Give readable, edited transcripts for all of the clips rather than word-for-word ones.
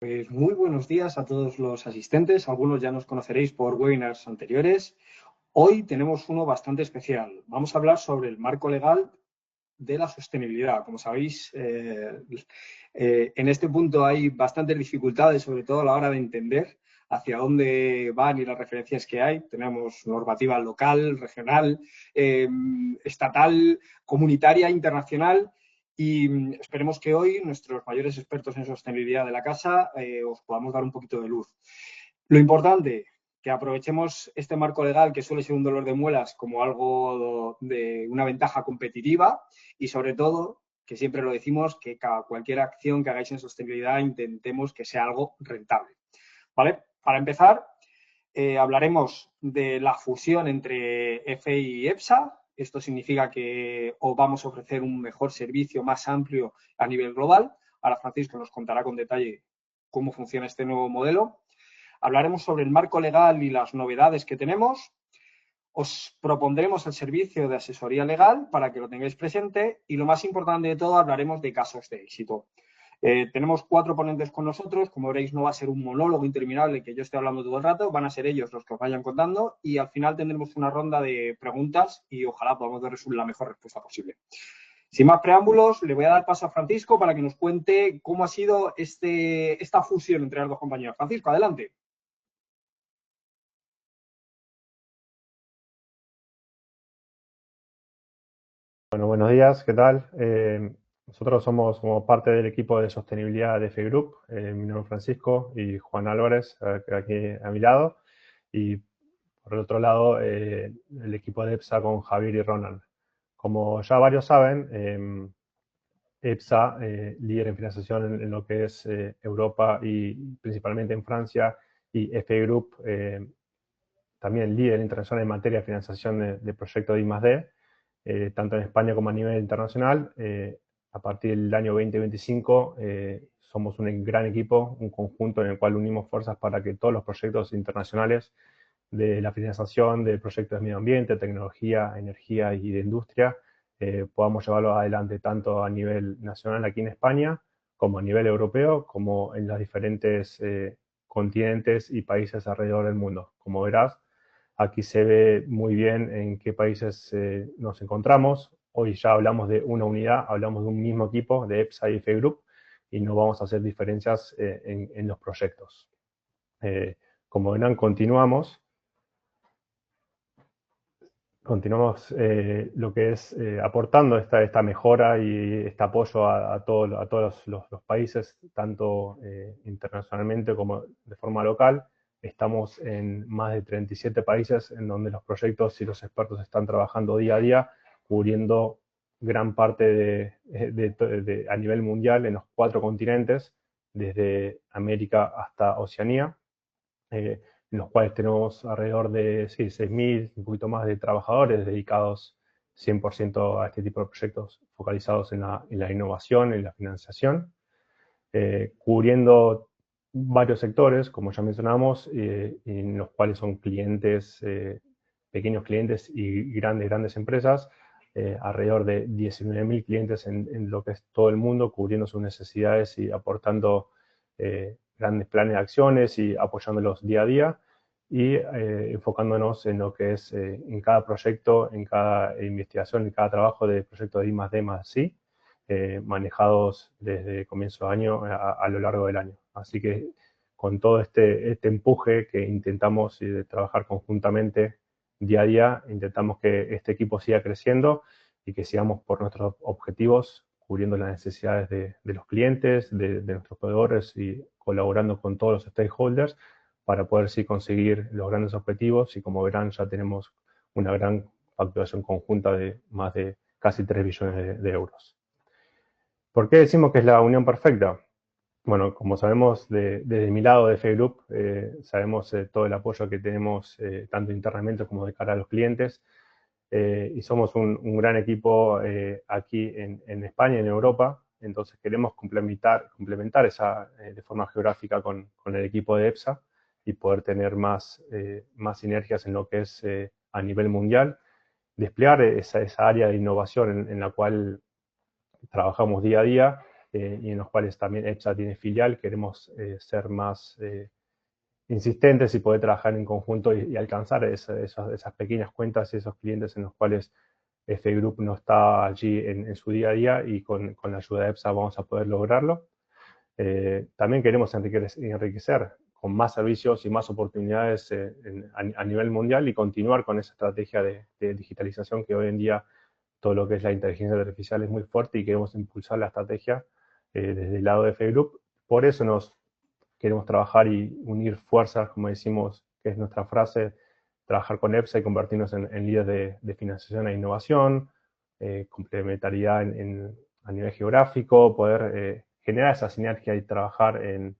Pues muy buenos días a todos los asistentes. Algunos ya nos conoceréis por webinars anteriores. Hoy tenemos uno bastante especial. Vamos a hablar sobre el marco legal de la sostenibilidad. Como sabéis, en este punto hay bastantes dificultades, sobre todo a la hora de entender hacia dónde van y las referencias que hay. Tenemos normativa local, regional, estatal, comunitaria, internacional. Y esperemos que hoy nuestros mayores expertos en sostenibilidad de la casa os podamos dar un poquito de luz. Lo importante, que aprovechemos este marco legal que suele ser un dolor de muelas como algo de una ventaja competitiva y sobre todo, que siempre lo decimos, que cualquier acción que hagáis en sostenibilidad intentemos que sea algo rentable. ¿Vale? Para empezar, hablaremos de la fusión entre FI y EPSA. Esto significa que os vamos a ofrecer un mejor servicio más amplio a nivel global. Ahora Francisco nos contará con detalle cómo funciona este nuevo modelo. Hablaremos sobre el marco legal y las novedades que tenemos. Os propondremos el servicio de asesoría legal para que lo tengáis presente y lo más importante de todo, hablaremos de casos de éxito. Tenemos 4 ponentes con nosotros, como veréis no va a ser un monólogo interminable que yo esté hablando todo el rato, van a ser ellos los que os vayan contando y al final tendremos una ronda de preguntas y ojalá podamos dar la mejor respuesta posible. Sin más preámbulos, le voy a dar paso a Francisco para que nos cuente cómo ha sido esta fusión entre las dos compañías. Francisco, adelante. Bueno, buenos días, ¿qué tal? Nosotros somos como parte del equipo de sostenibilidad de FE Group. Mi nombre es Francisco y Juan Álvarez, aquí a mi lado. Y por el otro lado, el equipo de EPSA con Javier y Ronan. Como ya varios saben, EPSA, líder en financiación en lo que es Europa y principalmente en Francia, y FE Group, también líder internacional en materia de financiación de proyectos de I+D. Tanto en España como a nivel internacional. A partir del año 2025 somos un gran equipo, un conjunto en el cual unimos fuerzas para que todos los proyectos internacionales de la financiación de proyectos de medio ambiente, tecnología, energía y de industria podamos llevarlo adelante tanto a nivel nacional aquí en España como a nivel europeo, como en los diferentes continentes y países alrededor del mundo. Como verás, aquí se ve muy bien en qué países nos encontramos. Hoy ya hablamos de una unidad, hablamos de un mismo equipo, de EPSA y FE Group, y no vamos a hacer diferencias en los proyectos. Como verán, continuamos lo que es aportando esta mejora y este apoyo a todos los países, tanto internacionalmente como de forma local. Estamos en más de 37 países en donde los proyectos y los expertos están trabajando día a día, cubriendo gran parte a nivel mundial en los 4 continentes, desde América hasta Oceanía. En los cuales tenemos alrededor de 6.000, un poquito más de trabajadores dedicados 100% a este tipo de proyectos focalizados en la innovación, en la financiación, cubriendo varios sectores, como ya mencionamos, en los cuales son clientes, pequeños clientes y grandes empresas, alrededor de 19.000 clientes en lo que es todo el mundo, cubriendo sus necesidades y aportando grandes planes de acciones y apoyándolos día a día y enfocándonos en lo que es en cada proyecto, en cada investigación, en cada trabajo de proyecto de I+D+I, manejados desde comienzo de año a lo largo del año. Así que con todo este empuje que intentamos trabajar conjuntamente día a día, intentamos que este equipo siga creciendo y que sigamos por nuestros objetivos, cubriendo las necesidades de los clientes, de nuestros proveedores y colaborando con todos los stakeholders para poder sí conseguir los grandes objetivos y como verán ya tenemos una gran facturación conjunta de más de casi 3 billones de euros. ¿Por qué decimos que es la unión perfecta? Bueno, como sabemos desde mi lado de FE Group, sabemos todo el apoyo que tenemos tanto internamente como de cara a los clientes y somos un gran equipo aquí en España, en Europa, entonces queremos complementar esa de forma geográfica con el equipo de EPSA y poder tener más sinergias en lo que es a nivel mundial, desplegar esa área de innovación en la cual trabajamos día a día y en los cuales también EPSA tiene filial. Queremos ser más insistentes y poder trabajar en conjunto y alcanzar esas pequeñas cuentas y esos clientes en los cuales FA Group no está allí en su día a día, y con la ayuda de EPSA vamos a poder lograrlo. También queremos enriquecer con más servicios y más oportunidades a nivel mundial, y continuar con esa estrategia de digitalización que hoy en día todo lo que es la inteligencia artificial es muy fuerte, y queremos impulsar la estrategia desde el lado de FA Group. Por eso nos queremos trabajar y unir fuerzas, como decimos, que es nuestra frase, trabajar con EPSA y convertirnos en líderes de financiación e innovación, complementariedad a nivel geográfico, poder generar esa sinergia y trabajar en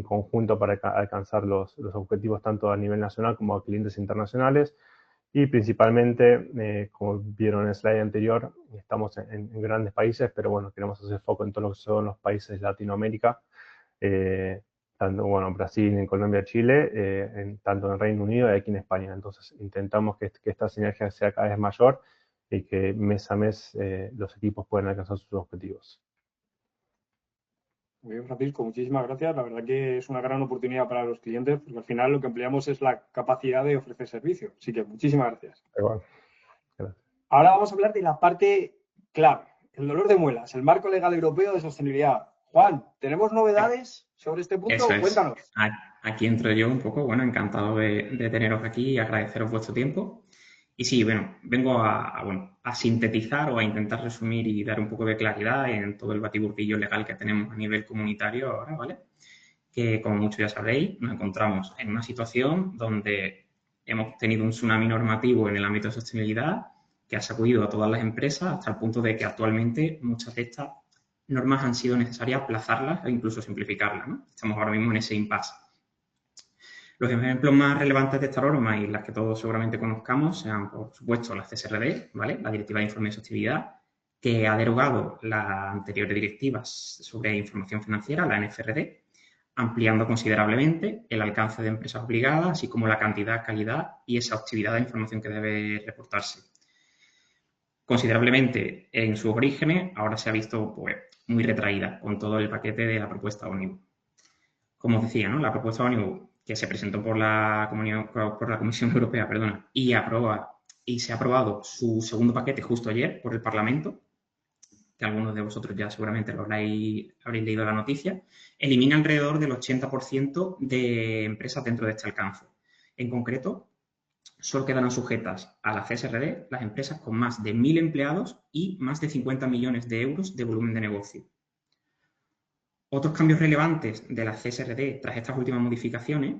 conjunto para alcanzar los objetivos tanto a nivel nacional como a clientes internacionales. Y principalmente, como vieron en el slide anterior, estamos en grandes países, pero bueno, queremos hacer foco en todo lo que son los países de Latinoamérica, tanto, bueno, Brasil, en Colombia, Chile, tanto en Reino Unido y aquí en España. Entonces, intentamos que esta sinergia sea cada vez mayor y que mes a mes los equipos puedan alcanzar sus objetivos. Muy bien, Francisco, muchísimas gracias. La verdad que es una gran oportunidad para los clientes, porque al final lo que empleamos es la capacidad de ofrecer servicio. Así que muchísimas gracias. Igual. Gracias. Ahora vamos a hablar de la parte clave, el dolor de muelas, el marco legal europeo de sostenibilidad. Juan, ¿tenemos novedades sobre este punto? Eso es. Cuéntanos. Aquí entro yo un poco, bueno, encantado de teneros aquí y agradeceros vuestro tiempo. Y sí, bueno, vengo a sintetizar o a intentar resumir y dar un poco de claridad en todo el batiburrillo legal que tenemos a nivel comunitario ahora, ¿vale? Que, como muchos ya sabréis, nos encontramos en una situación donde hemos tenido un tsunami normativo en el ámbito de sostenibilidad que ha sacudido a todas las empresas hasta el punto de que actualmente muchas de estas normas han sido necesarias aplazarlas e incluso simplificarlas, ¿no? Estamos ahora mismo en ese impasse. Los ejemplos más relevantes de esta norma, y las que todos seguramente conozcamos, sean, por supuesto, la CSRD, ¿vale? La Directiva de Informe de Sostenibilidad, que ha derogado las anteriores directivas sobre información financiera, la NFRD, ampliando considerablemente el alcance de empresas obligadas, así como la cantidad, calidad y exhaustividad de información que debe reportarse. Considerablemente en sus orígenes, ahora se ha visto pues, muy retraída con todo el paquete de la propuesta Ómnibus. Como os decía, ¿no? La propuesta Ómnibus que se presentó por la Comisión Europea, y se ha aprobado su segundo paquete justo ayer por el Parlamento, que algunos de vosotros ya seguramente lo habréis leído la noticia, elimina alrededor del 80% de empresas dentro de este alcance. En concreto, solo quedarán sujetas a la CSRD las empresas con más de 1.000 empleados y más de 50 millones de euros de volumen de negocio. Otros cambios relevantes de la CSRD tras estas últimas modificaciones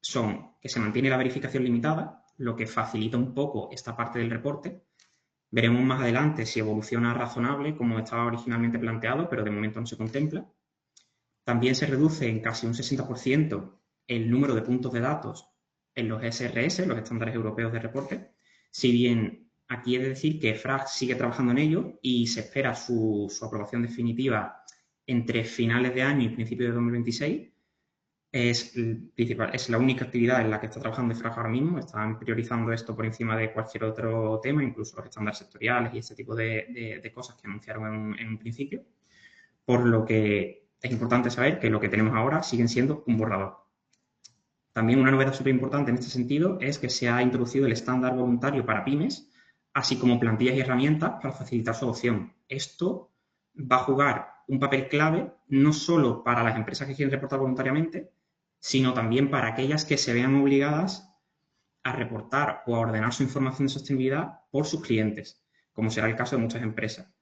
son que se mantiene la verificación limitada, lo que facilita un poco esta parte del reporte. Veremos más adelante si evoluciona razonable como estaba originalmente planteado, pero de momento no se contempla. También se reduce en casi un 60% el número de puntos de datos en los SRS, los estándares europeos de reporte, si bien aquí he de decir que EFRAG sigue trabajando en ello y se espera su aprobación definitiva entre finales de año y principios de 2026. Es la única actividad en la que está trabajando EFRAG ahora mismo. Están priorizando esto por encima de cualquier otro tema, incluso los estándares sectoriales y este tipo de cosas que anunciaron en un principio. Por lo que es importante saber que lo que tenemos ahora siguen siendo un borrador. También una novedad súper importante en este sentido es que se ha introducido el estándar voluntario para pymes, así como plantillas y herramientas para facilitar su adopción. Esto va a jugar un papel clave no solo para las empresas que quieren reportar voluntariamente, sino también para aquellas que se vean obligadas a reportar o a ordenar su información de sostenibilidad por sus clientes, como será el caso de muchas empresas.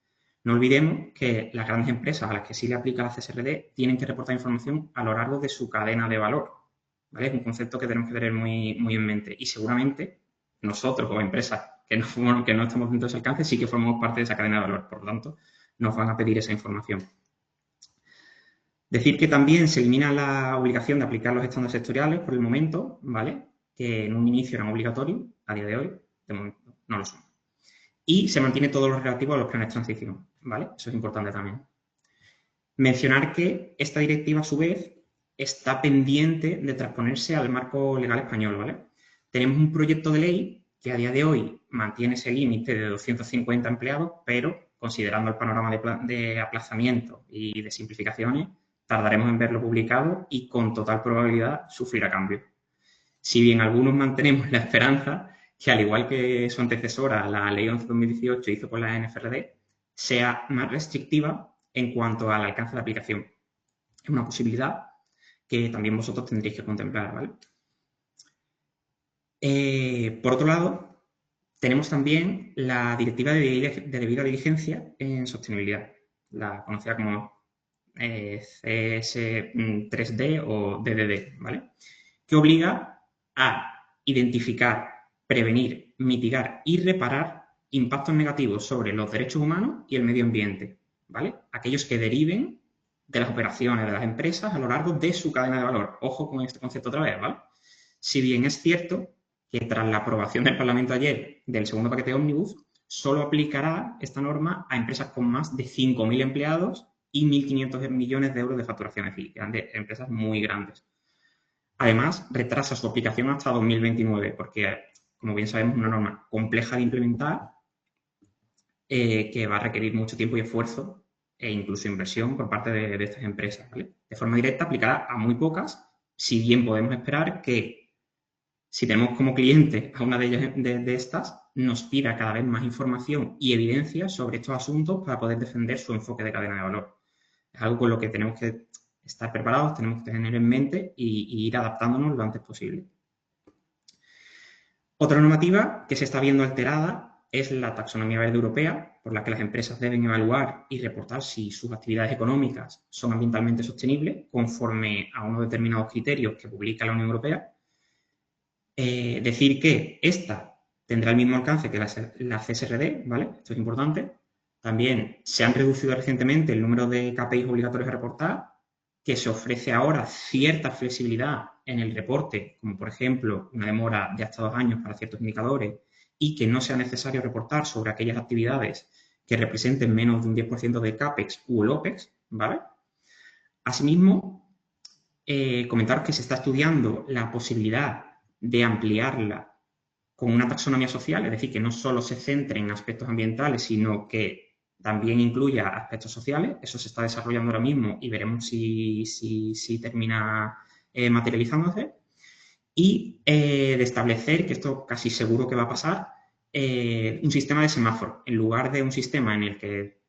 No olvidemos que las grandes empresas a las que sí le aplica la CSRD tienen que reportar información a lo largo de su cadena de valor, ¿vale? Es un concepto que tenemos que tener muy, muy en mente. Y seguramente nosotros, como empresas que no estamos dentro de ese alcance, sí que formamos parte de esa cadena de valor. Por lo tanto, nos van a pedir esa información. Decir que también se elimina la obligación de aplicar los estándares sectoriales por el momento, ¿vale? Que en un inicio eran obligatorios, a día de hoy, de momento no lo son. Y se mantiene todo lo relativo a los planes de transición, ¿vale? Eso es importante también. Mencionar que esta directiva, a su vez, está pendiente de transponerse al marco legal español, ¿vale? Tenemos un proyecto de ley que a día de hoy mantiene ese límite de 250 empleados, pero considerando el panorama de aplazamiento y de simplificaciones, tardaremos en verlo publicado y con total probabilidad sufrirá cambios. Si bien algunos mantenemos la esperanza que, al igual que su antecesora, la Ley 11/2018 hizo con la NFRD, sea más restrictiva en cuanto al alcance de aplicación. Es una posibilidad que también vosotros tendréis que contemplar, ¿vale? Por otro lado, tenemos también la Directiva de Debida Diligencia en Sostenibilidad, la conocida como CS3D o DDD, ¿vale? Que obliga a identificar, prevenir, mitigar y reparar impactos negativos sobre los derechos humanos y el medio ambiente, ¿vale? Aquellos que deriven de las operaciones de las empresas a lo largo de su cadena de valor. Ojo con este concepto otra vez, ¿vale? Si bien es cierto que tras la aprobación del Parlamento ayer del segundo paquete Ómnibus, solo aplicará esta norma a empresas con más de 5.000 empleados y 1.500 millones de euros de facturación, es decir, empresas muy grandes. Además, retrasa su aplicación hasta 2029, porque, como bien sabemos, es una norma compleja de implementar que va a requerir mucho tiempo y esfuerzo e incluso inversión por parte de estas empresas, ¿vale? De forma directa aplicará a muy pocas, si bien podemos esperar que, si tenemos como cliente a una de ellas de estas, nos pida cada vez más información y evidencia sobre estos asuntos para poder defender su enfoque de cadena de valor. Es algo con lo que tenemos que estar preparados, tenemos que tener en mente y ir adaptándonos lo antes posible. Otra normativa que se está viendo alterada es la taxonomía verde europea, por la que las empresas deben evaluar y reportar si sus actividades económicas son ambientalmente sostenibles conforme a unos determinados criterios que publica la Unión Europea. Decir que esta tendrá el mismo alcance que la CSRD, ¿vale? Esto es importante. También se han reducido recientemente el número de KPIs obligatorios a reportar, que se ofrece ahora cierta flexibilidad en el reporte, como por ejemplo una demora de hasta 2 años para ciertos indicadores y que no sea necesario reportar sobre aquellas actividades que representen menos de un 10% de CAPEX u OPEX, ¿vale? Asimismo, comentaros que se está estudiando la posibilidad de ampliarla con una taxonomía social, es decir, que no solo se centre en aspectos ambientales, sino que también incluya aspectos sociales. Eso se está desarrollando ahora mismo y veremos si termina materializándose. Y de establecer, que esto casi seguro que va a pasar, un sistema de semáforo. En lugar de un sistema en el que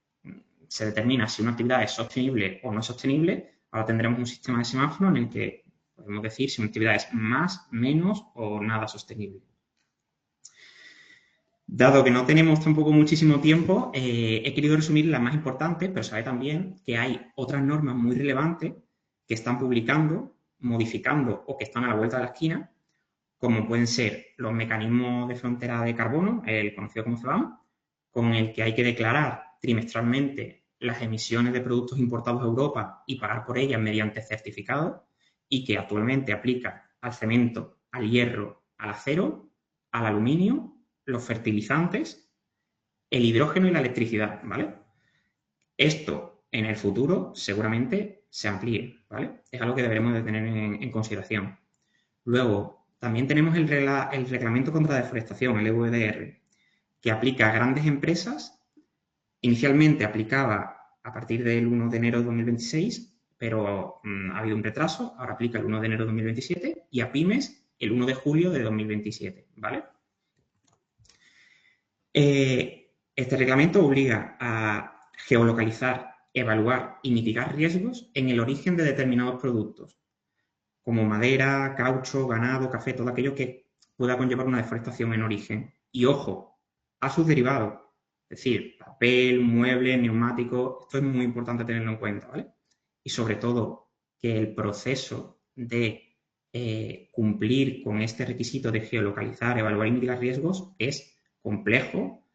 se determina si una actividad es sostenible o no es sostenible, ahora tendremos un sistema de semáforo en el que podemos decir si una actividad es más, menos o nada sostenible. Dado que no tenemos tampoco muchísimo tiempo, he querido resumir las más importantes, pero sabe también que hay otras normas muy relevantes que están publicando, modificando o que están a la vuelta de la esquina, como pueden ser los mecanismos de frontera de carbono, el conocido como CBAM, con el que hay que declarar trimestralmente las emisiones de productos importados a Europa y pagar por ellas mediante certificados, y que actualmente aplica al cemento, al hierro, al acero, al aluminio, los fertilizantes, el hidrógeno y la electricidad, ¿vale? Esto en el futuro seguramente se amplíe, ¿vale? Es algo que deberemos de tener en consideración. Luego, también tenemos el Reglamento contra la Deforestación, el EUDR, que aplica a grandes empresas. Inicialmente aplicaba a partir del 1 de enero de 2026, pero ha habido un retraso, ahora aplica el 1 de enero de 2027 y a pymes el 1 de julio de 2027, ¿vale? Este reglamento obliga a geolocalizar, evaluar y mitigar riesgos en el origen de determinados productos, como madera, caucho, ganado, café, todo aquello que pueda conllevar una deforestación en origen. Y ojo, a sus derivados, es decir, papel, muebles, neumáticos, esto es muy importante tenerlo en cuenta, ¿vale? Y sobre todo, que el proceso de cumplir con este requisito de geolocalizar, evaluar y mitigar riesgos es complejo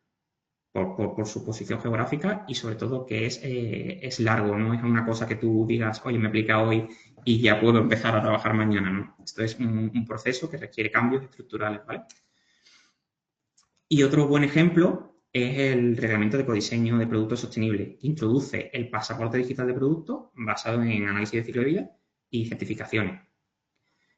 por su posición geográfica y sobre todo que es largo, no es una cosa que tú digas, oye, me aplica hoy y ya puedo empezar a trabajar mañana, ¿no? Esto es un proceso que requiere cambios estructurales, ¿vale? Y otro buen ejemplo es el Reglamento de Ecodiseño de Productos Sostenibles, que introduce el pasaporte digital de productos basado en análisis de ciclo de vida y certificaciones.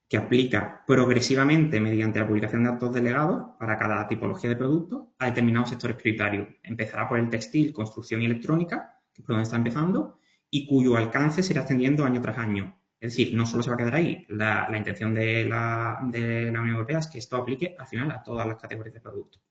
que aplica progresivamente mediante la publicación de datos delegados para cada tipología de producto a determinados sectores prioritarios. Empezará por el textil, construcción y electrónica, que es por donde está empezando, y cuyo alcance se irá extendiendo año tras año. Es decir, no solo se va a quedar ahí, la intención de la Unión Europea es que esto aplique al final a todas las categorías de productos.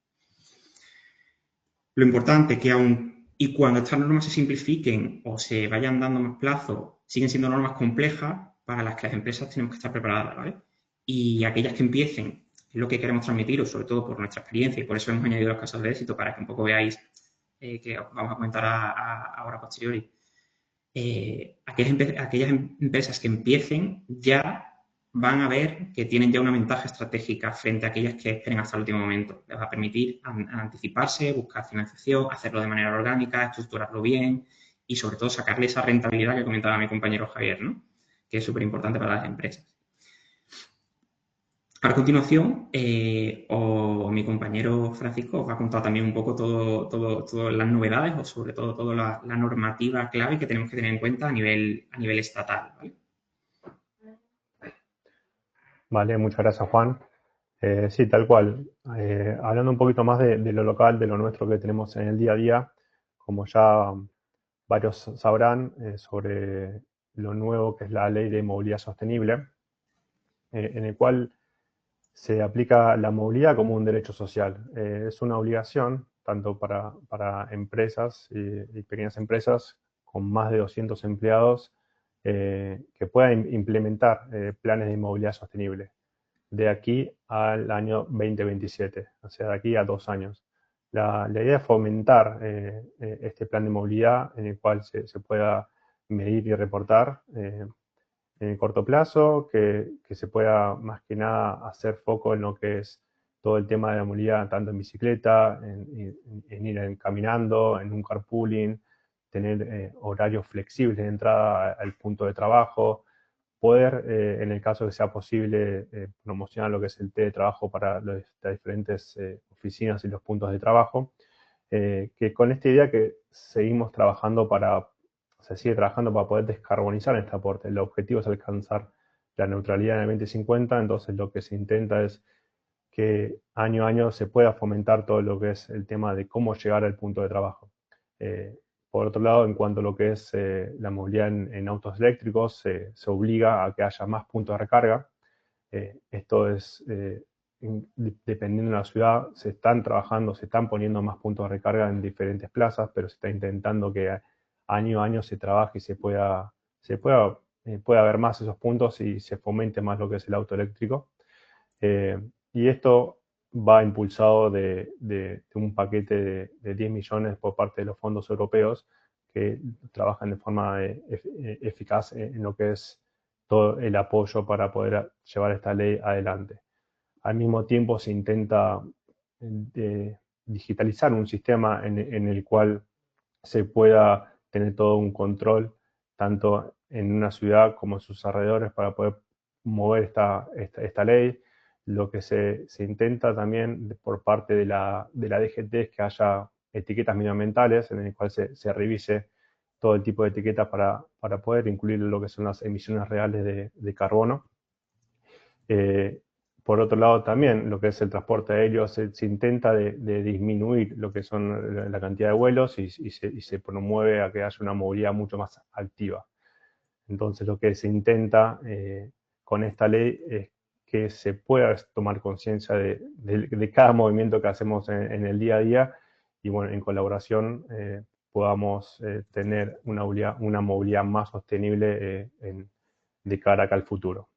Lo importante es que aún y cuando estas normas se simplifiquen o se vayan dando más plazo, siguen siendo normas complejas para las que las empresas tenemos que estar preparadas, ¿vale? Y aquellas que empiecen, es lo que queremos transmitiros, sobre todo por nuestra experiencia, y por eso hemos añadido los casos de éxito para que un poco veáis que vamos a comentar ahora a posteriori. Aquellas empresas que empiecen ya van a ver que tienen ya una ventaja estratégica frente a aquellas que esperen hasta el último momento. Les va a permitir anticiparse, buscar financiación, hacerlo de manera orgánica, estructurarlo bien y sobre todo sacarle esa rentabilidad que comentaba mi compañero Javier, ¿no? Que es súper importante para las empresas. A continuación, mi compañero Francisco os va a contar también un poco todas las novedades o sobre todo toda la normativa clave que tenemos que tener en cuenta a nivel estatal, ¿vale? Vale, muchas gracias, Juan. Sí, tal cual. Hablando un poquito más de lo local, de lo nuestro que tenemos en el día a día, como ya varios sabrán, sobre lo nuevo que es la Ley de Movilidad Sostenible, en el cual se aplica la movilidad como un derecho social. Es una obligación tanto para empresas y pequeñas empresas con más de 200 empleados que puedan implementar planes de movilidad sostenible de aquí al año 2027, o sea, de aquí a 2 años. La idea es fomentar este plan de movilidad en el cual se pueda medir y reportar en el corto plazo, que se pueda más que nada hacer foco en lo que es todo el tema de la movilidad, tanto en bicicleta, en ir caminando, en un carpooling, tener horarios flexibles de entrada al punto de trabajo, poder, en el caso que sea posible, promocionar lo que es el teletrabajo para las diferentes oficinas y los puntos de trabajo, que con esta idea que seguimos trabajando se sigue trabajando para poder descarbonizar este aporte. El objetivo es alcanzar la neutralidad en el 2050, entonces lo que se intenta es que año a año se pueda fomentar todo lo que es el tema de cómo llegar al punto de trabajo. Por otro lado, en cuanto a lo que es la movilidad en autos eléctricos, se obliga a que haya más puntos de recarga. Esto es, dependiendo de la ciudad, se están trabajando, se están poniendo más puntos de recarga en diferentes plazas, pero se está intentando que año a año se trabaje y pueda haber más esos puntos y se fomente más lo que es el auto eléctrico. Y esto va impulsado de un paquete de 10 millones por parte de los fondos europeos que trabajan de forma eficaz en lo que es todo el apoyo para poder llevar esta ley adelante. Al mismo tiempo se intenta digitalizar un sistema en el cual se pueda tener todo un control, tanto en una ciudad como en sus alrededores, para poder mover esta ley. Lo que se intenta también por parte de la DGT es que haya etiquetas medioambientales en el cual se revise todo el tipo de etiquetas para poder incluir lo que son las emisiones reales de carbono. Por otro lado, también lo que es el transporte aéreo se intenta de disminuir lo que son la cantidad de vuelos y se promueve a que haya una movilidad mucho más activa. Entonces, lo que se intenta con esta ley es que se pueda tomar conciencia de cada movimiento que hacemos en el día a día y, bueno, en colaboración podamos tener una movilidad más sostenible de cara acá al futuro.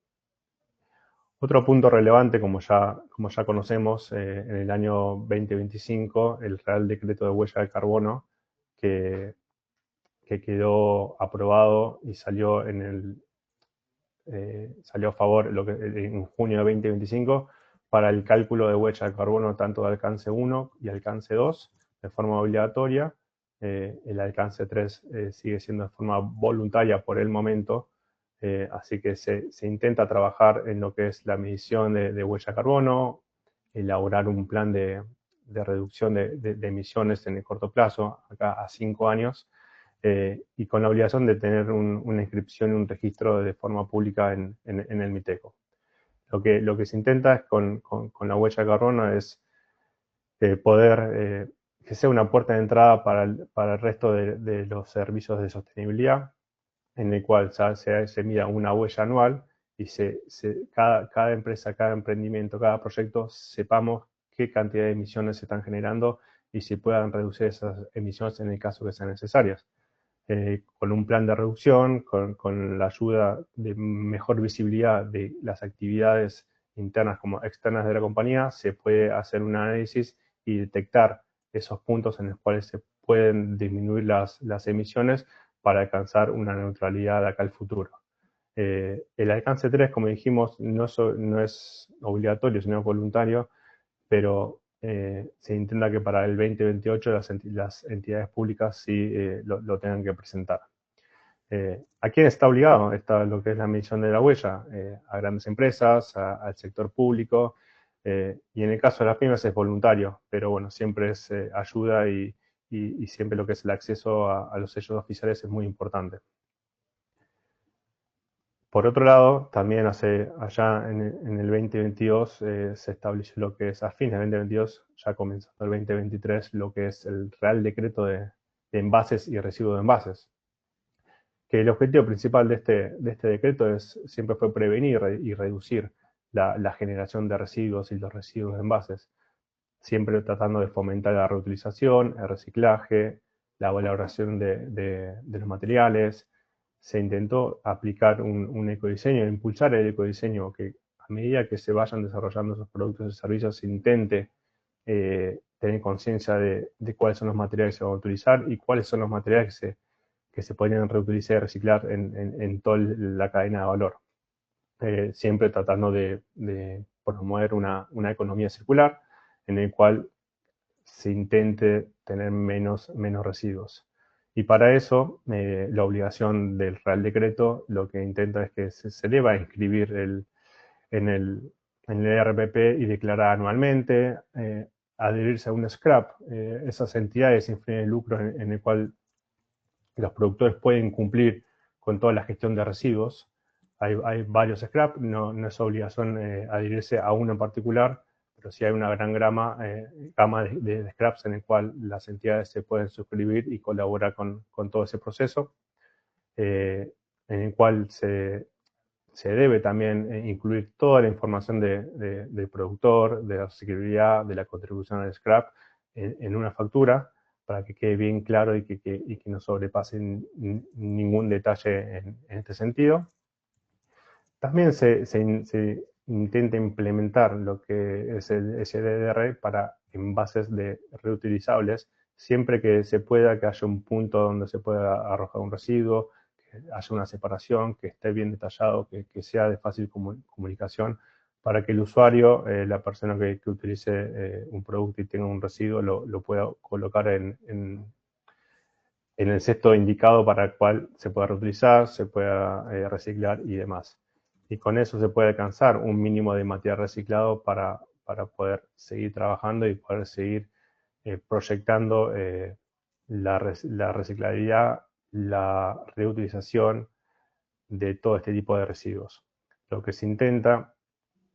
Otro punto relevante, como ya conocemos, en el año 2025, el Real Decreto de Huella de Carbono, que quedó aprobado y salió salió a favor en junio de 2025 para el cálculo de huella de carbono tanto de alcance 1 y alcance 2 de forma obligatoria. El alcance 3 sigue siendo de forma voluntaria por el momento, así que se intenta trabajar en lo que es la medición de huella de carbono, elaborar un plan de reducción de emisiones en el corto plazo, acá a 5 años, y con la obligación de tener una inscripción y un registro de forma pública en el MITECO. Lo que se intenta es con la huella de carbono es poder que sea una puerta de entrada para el resto de los servicios de sostenibilidad, en el cual se mida una huella anual y cada empresa, cada emprendimiento, cada proyecto, sepamos qué cantidad de emisiones se están generando y si puedan reducir esas emisiones en el caso que sean necesarias. Con un plan de reducción, con la ayuda de mejor visibilidad de las actividades internas como externas de la compañía, se puede hacer un análisis y detectar esos puntos en los cuales se pueden disminuir las emisiones para alcanzar una neutralidad de acá al futuro. El alcance 3, como dijimos, no es obligatorio, sino voluntario, pero se intenta que para el 2028 las entidades públicas sí lo tengan que presentar. ¿A quién está obligado? Está lo que es la medición de la huella, a grandes empresas, al sector público, y en el caso de las pymes es voluntario, pero bueno, siempre es ayuda y siempre lo que es el acceso a los sellos oficiales es muy importante. Por otro lado, también allá en el 2022 se estableció lo que es, a fines del 2022, ya comenzando el 2023, lo que es el Real Decreto de Envases y Residuos de Envases. Que el objetivo principal de este decreto siempre fue prevenir y reducir la generación de residuos y los residuos de envases, siempre tratando de fomentar la reutilización, el reciclaje, la valoración de los materiales. Se intentó aplicar un ecodiseño, impulsar el ecodiseño que a medida que se vayan desarrollando esos productos y servicios se intente tener conciencia de cuáles son los materiales que se van a utilizar y cuáles son los materiales que se podrían reutilizar y reciclar en toda la cadena de valor. Siempre tratando de promover una economía circular en el cual se intente tener menos residuos. Y para eso, la obligación del Real Decreto lo que intenta es que se deba inscribir en el RPP y declarar anualmente, adherirse a un SCRAP. Esas entidades sin fines de lucro en el cual los productores pueden cumplir con toda la gestión de residuos. Hay varios scrap, no es obligación adherirse a uno en particular, pero sí hay una gran gama de scraps en el cual las entidades se pueden suscribir y colaborar con todo ese proceso, en el cual se debe también incluir toda la información del productor, de la reciclabilidad, de la contribución al scrap en una factura para que quede bien claro y que no sobrepase ningún detalle en este sentido. También se intenta implementar lo que es el SDR para envases reutilizables, siempre que se pueda, que haya un punto donde se pueda arrojar un residuo, que haya una separación, que esté bien detallado, que sea de fácil comunicación, para que el usuario, la persona que utilice un producto y tenga un residuo, lo pueda colocar en el cesto indicado para el cual se pueda reutilizar, se pueda reciclar y demás. Y con eso se puede alcanzar un mínimo de material reciclado para poder seguir trabajando y poder seguir proyectando la reciclabilidad, la reutilización de todo este tipo de residuos. Lo que se intenta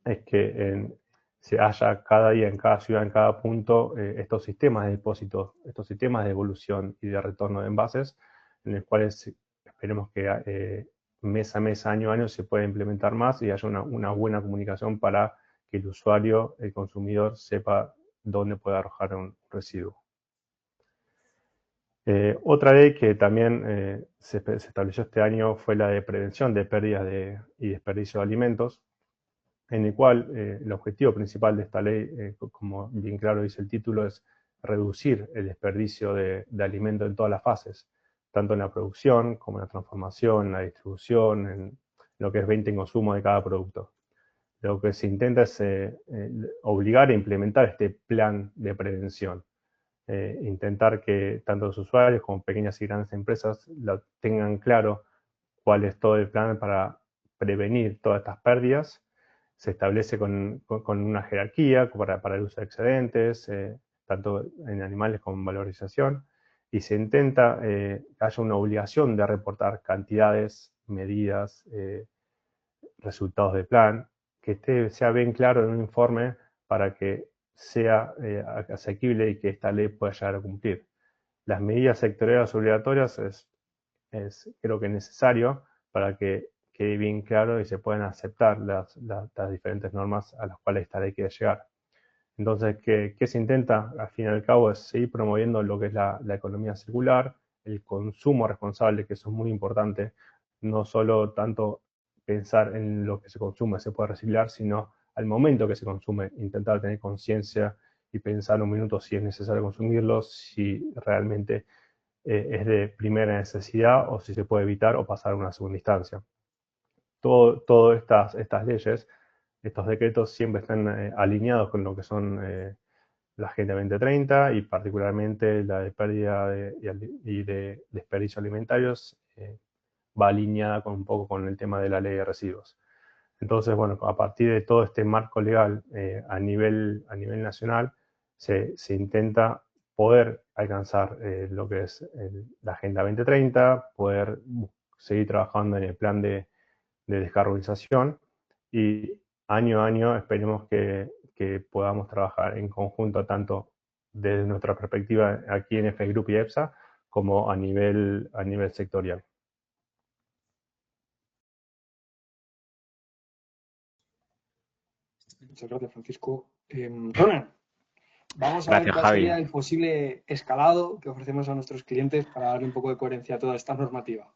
es que se haya cada día en cada ciudad, en cada punto, estos sistemas de depósito, estos sistemas de devolución y de retorno de envases, en los cuales esperemos que mes a mes, año a año, se pueda implementar más y haya una buena comunicación para que el usuario, el consumidor, sepa dónde puede arrojar un residuo. Otra ley que también se estableció este año fue la de prevención de pérdidas y desperdicio de alimentos, en el cual el objetivo principal de esta ley, como bien claro dice el título, es reducir el desperdicio de alimento en todas las fases, tanto en la producción como en la transformación, en la distribución, en lo que es venta y consumo de cada producto. Lo que se intenta es obligar a implementar este plan de prevención. Intentar que tanto los usuarios como pequeñas y grandes empresas lo tengan claro cuál es todo el plan para prevenir todas estas pérdidas. Se establece con una jerarquía para el uso de excedentes, tanto en animales como en valorización, y se intenta que haya una obligación de reportar cantidades, medidas, resultados de plan, sea bien claro en un informe para que sea asequible y que esta ley pueda llegar a cumplir. Las medidas sectoriales obligatorias es creo que necesario para que quede bien claro y se puedan aceptar las diferentes normas a las cuales esta ley quiere llegar. Entonces, ¿qué se intenta? Al fin y al cabo es seguir promoviendo lo que es la economía circular, el consumo responsable, que eso es muy importante, no solo tanto pensar en lo que se consume se puede reciclar, sino al momento que se consume, intentar tener conciencia y pensar un minuto si es necesario consumirlo, si realmente es de primera necesidad o si se puede evitar o pasar a una segunda instancia. Todas estas leyes, estos decretos siempre están alineados con lo que son la Agenda 2030 y particularmente la de pérdida y de desperdicios alimentarios va alineada con un poco con el tema de la ley de residuos. Entonces, bueno, a partir de todo este marco legal a nivel nacional, se intenta poder alcanzar lo que es la Agenda 2030, poder seguir trabajando en el plan de descarbonización y año a año esperemos que podamos trabajar en conjunto tanto desde nuestra perspectiva aquí en F Group y EPSA como a nivel sectorial. Muchas gracias, Francisco. Ronan, vamos a ver Gracias, cuál Javi. sería el posible escalado que ofrecemos a nuestros clientes para darle un poco de coherencia a toda esta normativa.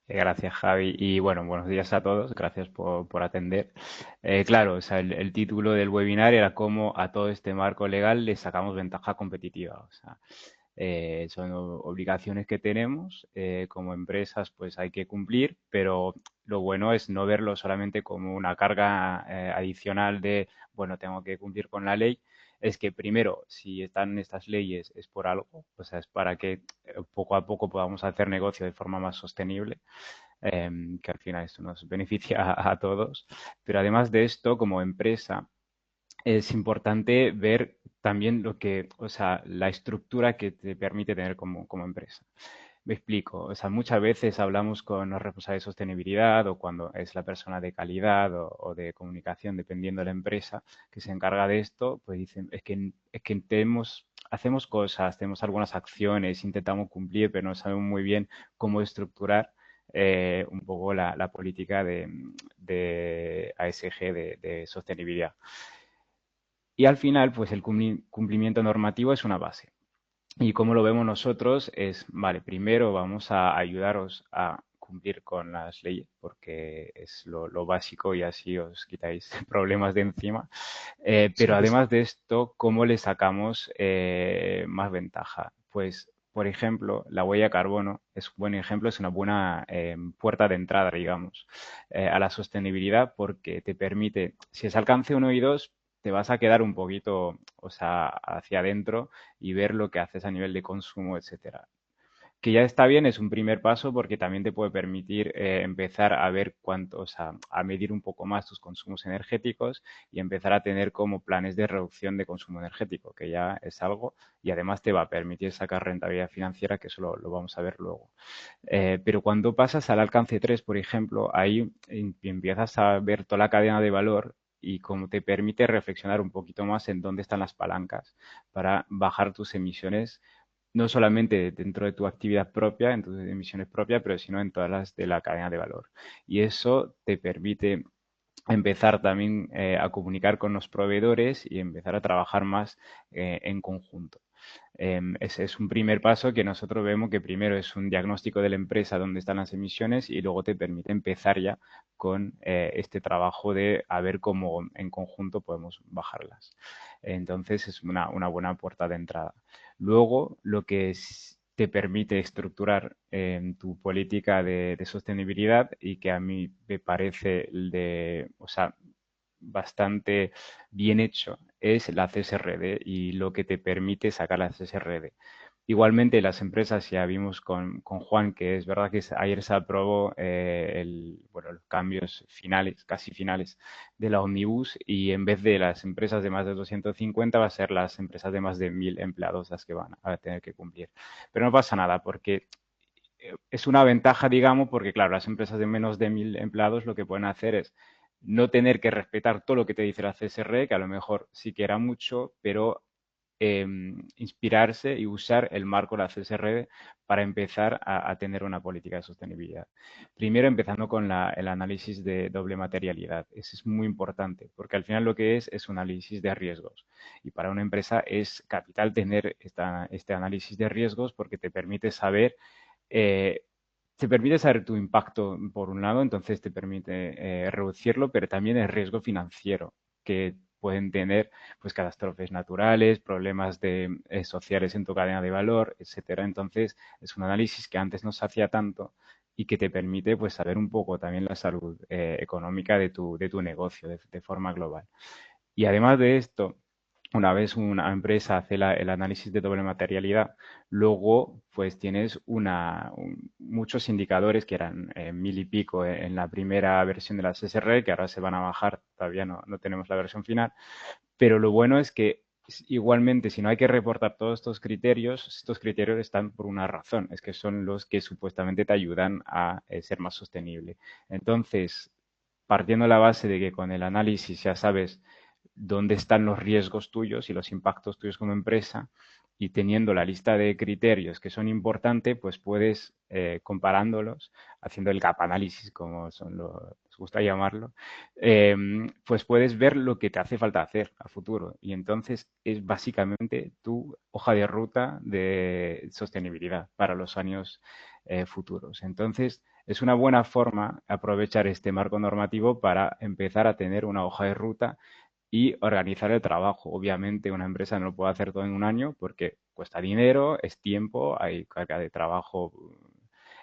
Gracias, Javi. Y bueno, buenos días a todos. Gracias por atender. Claro, o sea, el título del webinar era cómo a todo este marco legal le sacamos ventaja competitiva. O sea, son obligaciones que tenemos como empresas, pues hay que cumplir, pero lo bueno es no verlo solamente como una carga adicional de, bueno, tengo que cumplir con la ley. Es que primero, si están estas leyes es por algo, o sea, es para que poco a poco podamos hacer negocio de forma más sostenible, que al final esto nos beneficia a todos. Pero además de esto, como empresa, es importante ver también lo que, o sea, la estructura que te permite tener como empresa. Me explico, o sea, muchas veces hablamos con los responsables de sostenibilidad o cuando es la persona de calidad o de comunicación, dependiendo de la empresa que se encarga de esto, pues dicen, es que hacemos cosas, tenemos algunas acciones, intentamos cumplir, pero no sabemos muy bien cómo estructurar un poco la política de ASG, de sostenibilidad. Y al final, pues el cumplimiento normativo es una base. Y como lo vemos nosotros es, vale, primero vamos a ayudaros a cumplir con las leyes, porque es lo básico y así os quitáis problemas de encima. Pero Sí, además de esto, ¿cómo le sacamos más ventaja? Pues, por ejemplo, la huella de carbono es un buen ejemplo, es una buena puerta de entrada, digamos, a la sostenibilidad porque te permite, si es alcance 1 y 2, te vas a quedar un poquito, o sea, hacia adentro y ver lo que haces a nivel de consumo, etcétera. Que ya está bien, es un primer paso porque también te puede permitir empezar a ver cuánto, o sea, a medir un poco más tus consumos energéticos y empezar a tener como planes de reducción de consumo energético, que ya es algo y además te va a permitir sacar rentabilidad financiera, que eso lo vamos a ver luego. Pero cuando pasas al alcance 3, por ejemplo, ahí empiezas a ver toda la cadena de valor y como te permite reflexionar un poquito más en dónde están las palancas para bajar tus emisiones, no solamente dentro de tu actividad propia, en tus emisiones propias, pero sino en todas las de la cadena de valor. Y eso te permite empezar también a comunicar con los proveedores y empezar a trabajar más en conjunto. Ese es un primer paso que nosotros vemos que primero es un diagnóstico de la empresa donde están las emisiones y luego te permite empezar ya con este trabajo de a ver cómo en conjunto podemos bajarlas. Entonces es una buena puerta de entrada. Luego, lo que te permite estructurar tu política de sostenibilidad y que a mí me parece o sea, bastante bien hecho es la CSRD y lo que te permite sacar la CSRD. Igualmente, las empresas, ya vimos con Juan, que es verdad que ayer se aprobó los cambios finales, casi finales, de la Omnibus y en vez de las empresas de más de 250 va a ser las empresas de más de 1.000 empleados las que van a tener que cumplir. Pero no pasa nada porque es una ventaja, digamos, porque claro, las empresas de menos de 1.000 empleados lo que pueden hacer es no tener que respetar todo lo que te dice la CSR, que a lo mejor sí que era mucho, pero inspirarse y usar el marco de la CSRD para empezar a tener una política de sostenibilidad. Primero, empezando con el análisis de doble materialidad. Eso es muy importante, porque al final lo que es un análisis de riesgos. Y para una empresa es capital tener este análisis de riesgos porque eh, te permite saber tu impacto por un lado, entonces te permite reducirlo, pero también el riesgo financiero que pueden tener pues catástrofes naturales, problemas sociales en tu cadena de valor, etcétera. Entonces, es un análisis que antes no se hacía tanto y que te permite pues saber un poco también la salud económica de tu negocio de forma global. Y además de esto, una vez una empresa hace el análisis de doble materialidad, luego pues tienes muchos indicadores que eran 1000 y pico en la primera versión de la SSR, que ahora se van a bajar, todavía no tenemos la versión final, pero lo bueno es que igualmente, si no hay que reportar todos estos criterios están por una razón, es que son los que supuestamente te ayudan a ser más sostenible. Entonces, partiendo de la base de que con el análisis ya sabes dónde están los riesgos tuyos y los impactos tuyos como empresa, y teniendo la lista de criterios que son importantes, pues puedes, comparándolos, haciendo el gap análisis, como les gusta llamarlo, pues puedes ver lo que te hace falta hacer a futuro. Y entonces es básicamente tu hoja de ruta de sostenibilidad para los años futuros. Entonces, es una buena forma aprovechar este marco normativo para empezar a tener una hoja de ruta y organizar el trabajo. Obviamente una empresa no lo puede hacer todo en un año porque cuesta dinero, es tiempo, hay carga de trabajo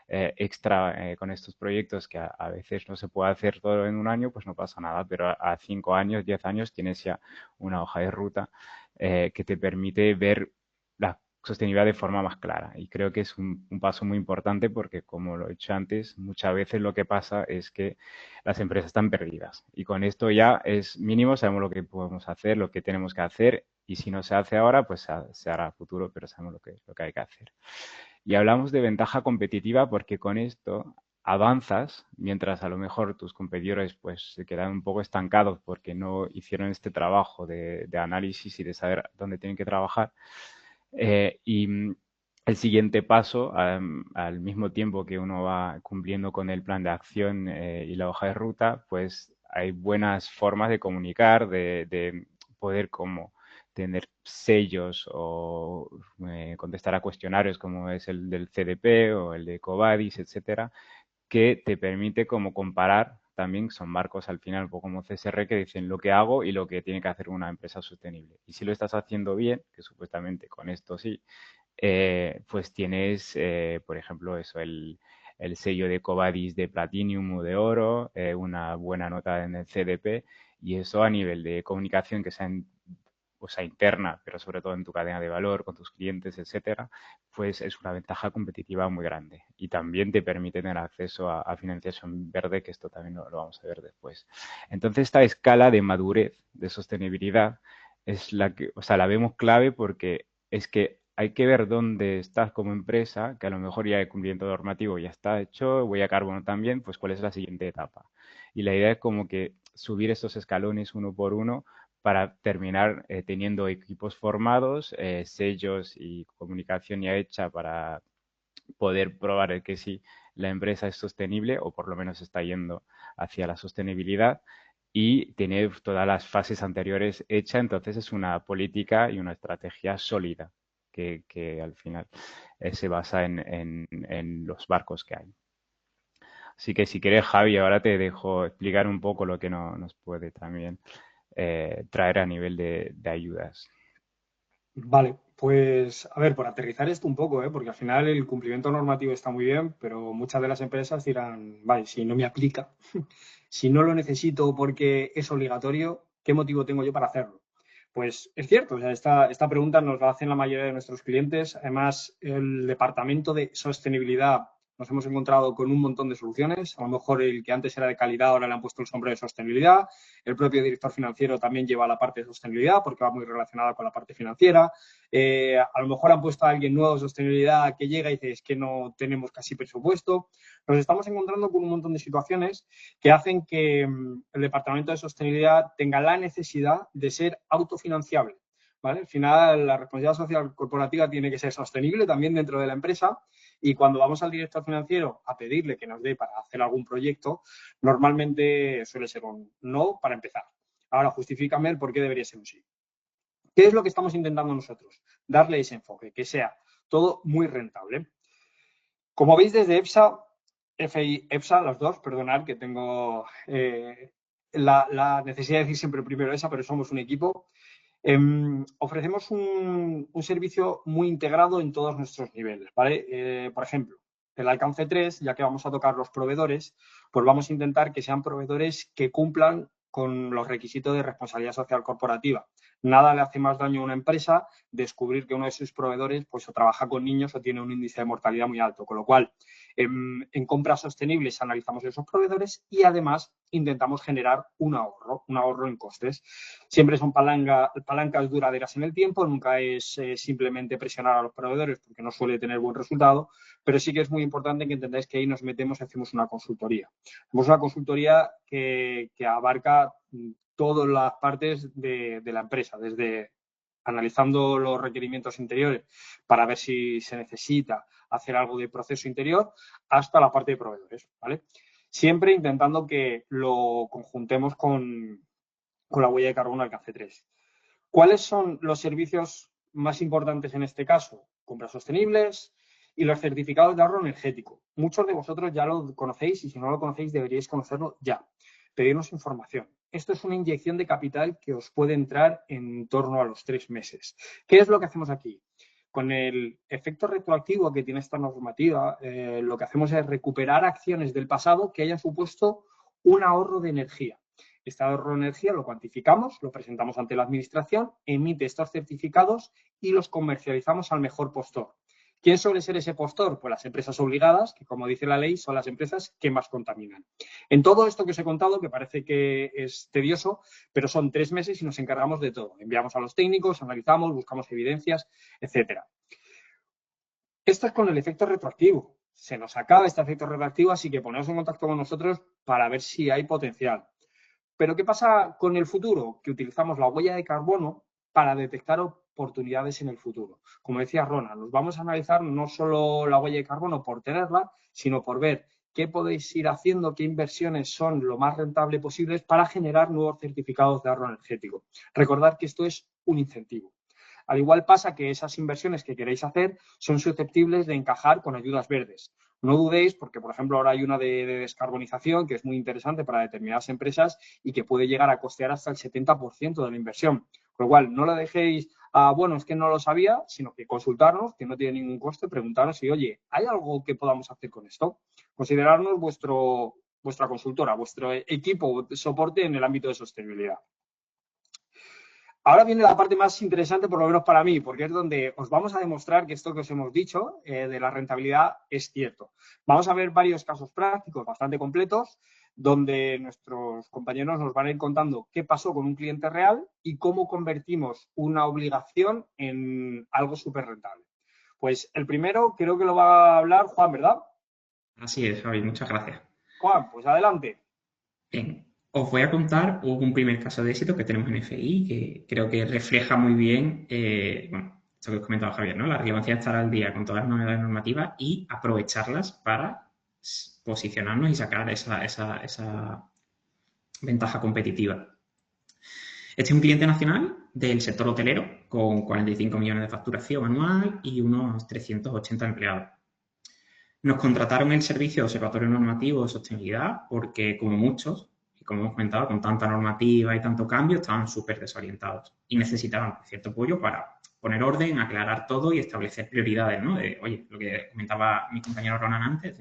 extra con estos proyectos que a veces no se puede hacer todo en un año, pues no pasa nada, pero a 5 años, 10 años tienes ya una hoja de ruta que te permite ver la sostenibilidad de forma más clara. Y creo que es un paso muy importante porque, como lo he dicho antes, muchas veces lo que pasa es que las empresas están perdidas. Y con esto ya es mínimo, sabemos lo que podemos hacer, lo que tenemos que hacer, y si no se hace ahora, pues se hará a futuro, pero sabemos lo que hay que hacer. Y hablamos de ventaja competitiva porque con esto avanzas, mientras a lo mejor tus competidores pues se quedan un poco estancados porque no hicieron este trabajo de análisis y de saber dónde tienen que trabajar. Y el siguiente paso, al mismo tiempo que uno va cumpliendo con el plan de acción y la hoja de ruta, pues hay buenas formas de comunicar, de poder como tener sellos o contestar a cuestionarios como es el del CDP o el de EcoVadis, etcétera, que te permite como comparar, también son marcos al final, un poco como CSR, que dicen lo que hago y lo que tiene que hacer una empresa sostenible. Y si lo estás haciendo bien, que supuestamente con esto sí, pues tienes, por ejemplo, eso, el sello de EcoVadis de Platinum o de Oro, una buena nota en el CDP, y eso a nivel de comunicación que sea o sea, interna, pero sobre todo en tu cadena de valor, con tus clientes, etcétera, pues es una ventaja competitiva muy grande. Y también te permite tener acceso a financiación verde, que esto también lo vamos a ver después. Entonces, esta escala de madurez, de sostenibilidad, es la que, o sea, la vemos clave porque es que hay que ver dónde estás como empresa, que a lo mejor ya el cumplimiento normativo ya está hecho, huella de carbono también, pues cuál es la siguiente etapa. Y la idea es como que subir estos escalones uno por uno para terminar teniendo equipos formados, sellos y comunicación ya hecha para poder probar el que sí la empresa es sostenible o por lo menos está yendo hacia la sostenibilidad y tener todas las fases anteriores hechas. Entonces es una política y una estrategia sólida que al final se basa en los barcos que hay. Así que si quieres, Javi, ahora te dejo explicar un poco lo que nos puede también traer a nivel de ayudas. Vale, pues a ver, por aterrizar esto un poco, porque al final el cumplimiento normativo está muy bien, pero muchas de las empresas dirán, vale, si no me aplica, si no lo necesito porque es obligatorio, ¿qué motivo tengo yo para hacerlo? Pues es cierto, o sea, esta pregunta nos la hacen la mayoría de nuestros clientes. Además, el departamento de sostenibilidad Nos hemos encontrado con un montón de soluciones. A lo mejor el que antes era de calidad ahora le han puesto el sombrero de sostenibilidad. El propio director financiero también lleva la parte de sostenibilidad porque va muy relacionada con la parte financiera. A lo mejor han puesto a alguien nuevo de sostenibilidad que llega y dice es que no tenemos casi presupuesto. Nos estamos encontrando con un montón de situaciones que hacen que el departamento de sostenibilidad tenga la necesidad de ser autofinanciable, ¿vale? Al final, la responsabilidad social corporativa tiene que ser sostenible también dentro de la empresa y cuando vamos al director financiero a pedirle que nos dé para hacer algún proyecto, normalmente suele ser un no para empezar. Ahora, justifícame el por qué debería ser un sí. ¿Qué es lo que estamos intentando nosotros? Darle ese enfoque, que sea todo muy rentable. Como veis desde EPSA, las dos, perdonad que tengo la necesidad de decir siempre primero esa, pero somos un equipo. Ofrecemos un servicio muy integrado en todos nuestros niveles, ¿vale? Por ejemplo, el alcance 3, ya que vamos a tocar los proveedores, pues vamos a intentar que sean proveedores que cumplan con los requisitos de responsabilidad social corporativa. Nada le hace más daño a una empresa descubrir que uno de sus proveedores pues o trabaja con niños o tiene un índice de mortalidad muy alto, con lo cual en compras sostenibles analizamos esos proveedores y además intentamos generar un ahorro en costes. Siempre son palancas duraderas en el tiempo, nunca es simplemente presionar a los proveedores porque no suele tener buen resultado, pero sí que es muy importante que entendáis que ahí nos metemos y hacemos una consultoría. Hacemos una consultoría que abarca todas las partes de la empresa, desde analizando los requerimientos interiores para ver si se necesita hacer algo de proceso interior, hasta la parte de proveedores, ¿vale? Siempre intentando que lo conjuntemos con la huella de carbono alcance 3. ¿Cuáles son los servicios más importantes en este caso? Compras sostenibles y los certificados de ahorro energético. Muchos de vosotros ya lo conocéis y si no lo conocéis deberíais conocerlo ya. Pedirnos información. Esto es una inyección de capital que os puede entrar en torno a los 3 meses. ¿Qué es lo que hacemos aquí? Con el efecto retroactivo que tiene esta normativa, lo que hacemos es recuperar acciones del pasado que hayan supuesto un ahorro de energía. Este ahorro de energía lo cuantificamos, lo presentamos ante la administración, emite estos certificados y los comercializamos al mejor postor. ¿Quién suele ser ese postor? Pues las empresas obligadas, que como dice la ley, son las empresas que más contaminan. En todo esto que os he contado, que parece que es tedioso, pero son 3 meses y nos encargamos de todo. Enviamos a los técnicos, analizamos, buscamos evidencias, etcétera. Esto es con el efecto retroactivo. Se nos acaba este efecto retroactivo, así que poneos en contacto con nosotros para ver si hay potencial. Pero ¿qué pasa con el futuro? Que utilizamos la huella de carbono para detectar oportunidades en el futuro. Como decía Rona, nos vamos a analizar no solo la huella de carbono por tenerla, sino por ver qué podéis ir haciendo, qué inversiones son lo más rentable posibles para generar nuevos certificados de ahorro energético. Recordad que esto es un incentivo. Al igual pasa que esas inversiones que queréis hacer son susceptibles de encajar con ayudas verdes. No dudéis, porque por ejemplo ahora hay una de descarbonización que es muy interesante para determinadas empresas y que puede llegar a costear hasta el 70% de la inversión. Con lo cual, no lo dejéis bueno, es que no lo sabía, sino que consultarnos, que no tiene ningún coste, preguntarnos y, oye, ¿hay algo que podamos hacer con esto? Considerarnos vuestra consultora, vuestro equipo de soporte en el ámbito de sostenibilidad. Ahora viene la parte más interesante, por lo menos para mí, porque es donde os vamos a demostrar que esto que os hemos dicho de la rentabilidad es cierto. Vamos a ver varios casos prácticos bastante completos, donde nuestros compañeros nos van a ir contando qué pasó con un cliente real y cómo convertimos una obligación en algo súper rentable. Pues el primero creo que lo va a hablar Juan, ¿verdad? Así es, Javi, muchas gracias. Juan, pues adelante. Bien, os voy a contar un primer caso de éxito que tenemos en FI que creo que refleja muy bien, bueno, esto que os comentaba Javier, ¿no? La relevancia de estar al día con todas las novedades normativas y aprovecharlas para posicionarnos y sacar esa ventaja competitiva. Este es un cliente nacional del sector hotelero con 45 millones de facturación anual y unos 380 empleados. Nos contrataron el servicio de observatorio normativo de sostenibilidad porque, como muchos, y como hemos comentado, con tanta normativa y tanto cambio, estaban súper desorientados y necesitaban cierto apoyo para poner orden, aclarar todo y establecer prioridades, ¿no? Oye, lo que comentaba mi compañero Ronan antes,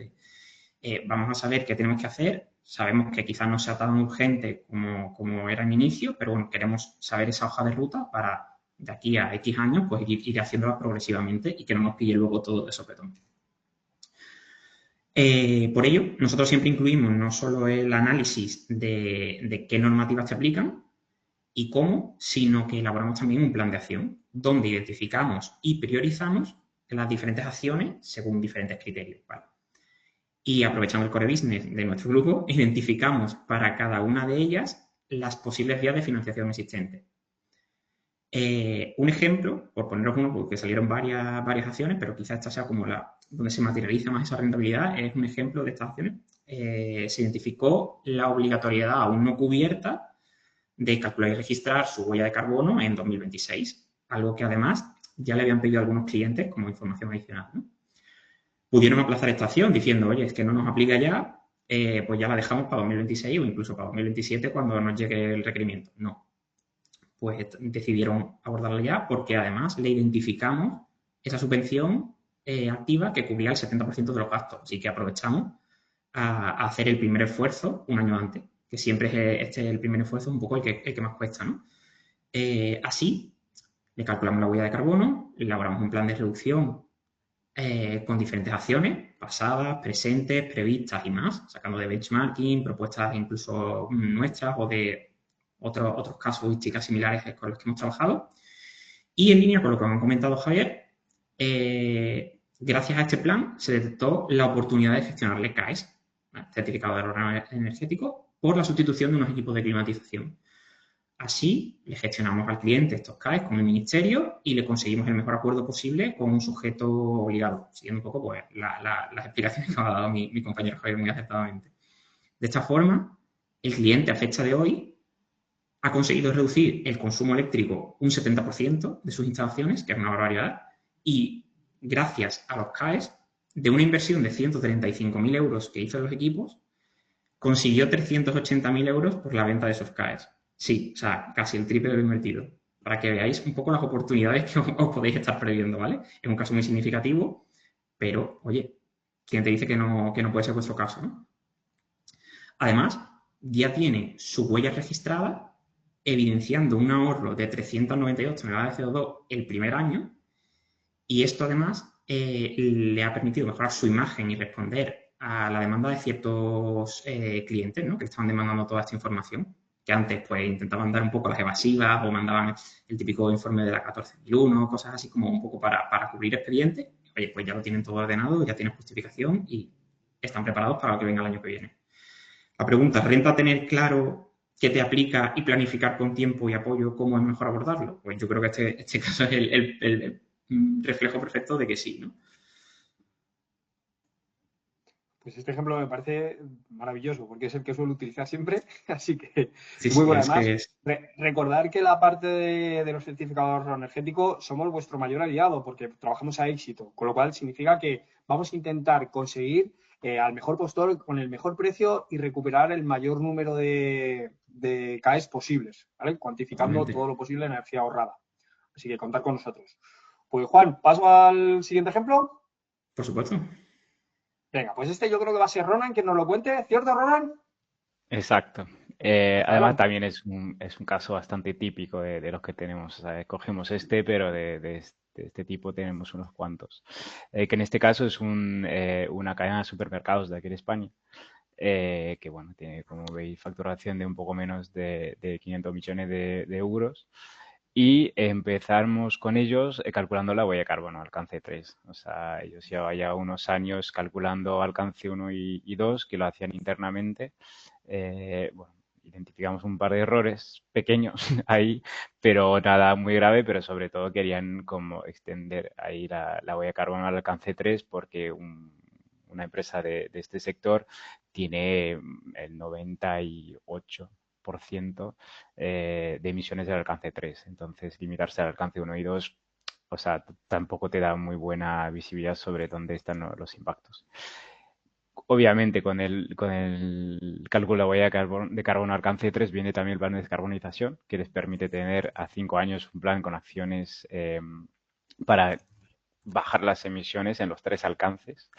vamos a saber qué tenemos que hacer. Sabemos que quizás no sea tan urgente como era en inicio, pero bueno, queremos saber esa hoja de ruta para, de aquí a X años, pues ir haciéndola progresivamente y que no nos pille luego todo de sopetón. Por ello, nosotros siempre incluimos no solo el análisis de qué normativas se aplican y cómo, sino que elaboramos también un plan de acción donde identificamos y priorizamos las diferentes acciones según diferentes criterios. ¿Vale? Y aprovechando el core business de nuestro grupo, identificamos para cada una de ellas las posibles vías de financiación existentes. Un ejemplo, por poneros uno, porque salieron varias acciones, pero quizás esta sea como donde se materializa más esa rentabilidad, es un ejemplo de estas acciones. Se identificó la obligatoriedad aún no cubierta de calcular y registrar su huella de carbono en 2026, algo que además ya le habían pedido a algunos clientes como información adicional, ¿no? Pudieron aplazar esta acción diciendo, oye, es que no nos aplica ya, pues ya la dejamos para 2026 o incluso para 2027 cuando nos llegue el requerimiento. No, pues decidieron abordarla ya porque además le identificamos esa subvención activa que cubría el 70% de los gastos. Así que aprovechamos a hacer el primer esfuerzo un año antes, que siempre es el primer esfuerzo un poco el que más cuesta, ¿no? Así, le calculamos la huella de carbono, elaboramos un plan de reducción con diferentes acciones, pasadas, presentes, previstas y más, sacando de benchmarking, propuestas incluso nuestras o de otros casos y chicas similares con los que hemos trabajado. Y en línea con lo que han comentado Javier, gracias a este plan se detectó la oportunidad de gestionarle CAEs, certificado de ahorro energético, por la sustitución de unos equipos de climatización. Así, le gestionamos al cliente estos CAEs con el ministerio y le conseguimos el mejor acuerdo posible con un sujeto obligado, siguiendo un poco pues, las explicaciones que me ha dado mi compañero Javier muy acertadamente. De esta forma, el cliente a fecha de hoy ha conseguido reducir el consumo eléctrico un 70% de sus instalaciones, que es una barbaridad, y gracias a los CAEs, de una inversión de 135.000 euros que hizo en los equipos, consiguió 380.000 euros por la venta de esos CAEs. Sí, o sea, casi el triple de lo invertido. Para que veáis un poco las oportunidades que os podéis estar perdiendo, ¿vale? Es un caso muy significativo, pero, oye, ¿quién te dice que no puede ser vuestro caso, ¿no? Además, ya tiene su huella registrada, evidenciando un ahorro de 398 toneladas de CO2 el primer año, y esto además le ha permitido mejorar su imagen y responder a la demanda de ciertos clientes, ¿no? Que estaban demandando toda esta información, que antes pues intentaban dar un poco las evasivas o mandaban el típico informe de la 14001, cosas así como un poco para cubrir expedientes. Oye, pues ya lo tienen todo ordenado, ya tienen justificación y están preparados para lo que venga el año que viene. La pregunta, ¿renta tener claro qué te aplica y planificar con tiempo y apoyo cómo es mejor abordarlo? Pues yo creo que este caso es el reflejo perfecto de que sí, ¿no? Pues este ejemplo me parece maravilloso porque es el que suelo utilizar siempre, así que Sí, muy sí, bueno. es Además, que es... recordar que la parte de los certificados de ahorro energético somos vuestro mayor aliado porque trabajamos a éxito, con lo cual significa que vamos a intentar conseguir al mejor postor con el mejor precio y recuperar el mayor número de CAEs posibles, ¿vale? Cuantificando Totalmente. todo lo posible en energía ahorrada. Así que contar con nosotros. Pues Juan, paso al siguiente ejemplo. Por supuesto. Venga, pues este yo creo que va a ser Ronan quien nos lo cuente. ¿Cierto, Ronan? Exacto. Además, Adelante. también es un caso bastante típico de los que tenemos. O sea, escogemos este, pero de este tipo tenemos unos cuantos. Que en este caso es una cadena de supermercados de aquí en España, que bueno, tiene, como veis, facturación de un poco menos de 500 millones de euros. Y empezamos con ellos calculando la huella de carbono, alcance 3. O sea, ellos llevaban ya unos años calculando alcance 1 y 2, que lo hacían internamente. Bueno, identificamos un par de errores pequeños ahí, pero nada muy grave, pero sobre todo querían como extender ahí la huella de carbono al alcance 3 porque una empresa de este sector tiene el 98% de emisiones del alcance 3. Entonces, limitarse al alcance 1 y 2, o sea, tampoco te da muy buena visibilidad sobre dónde están los impactos. Obviamente, con el cálculo de huella de carbono alcance 3 viene también el plan de descarbonización, que les permite tener a 5 años un plan con acciones para bajar las emisiones en los 3 alcances.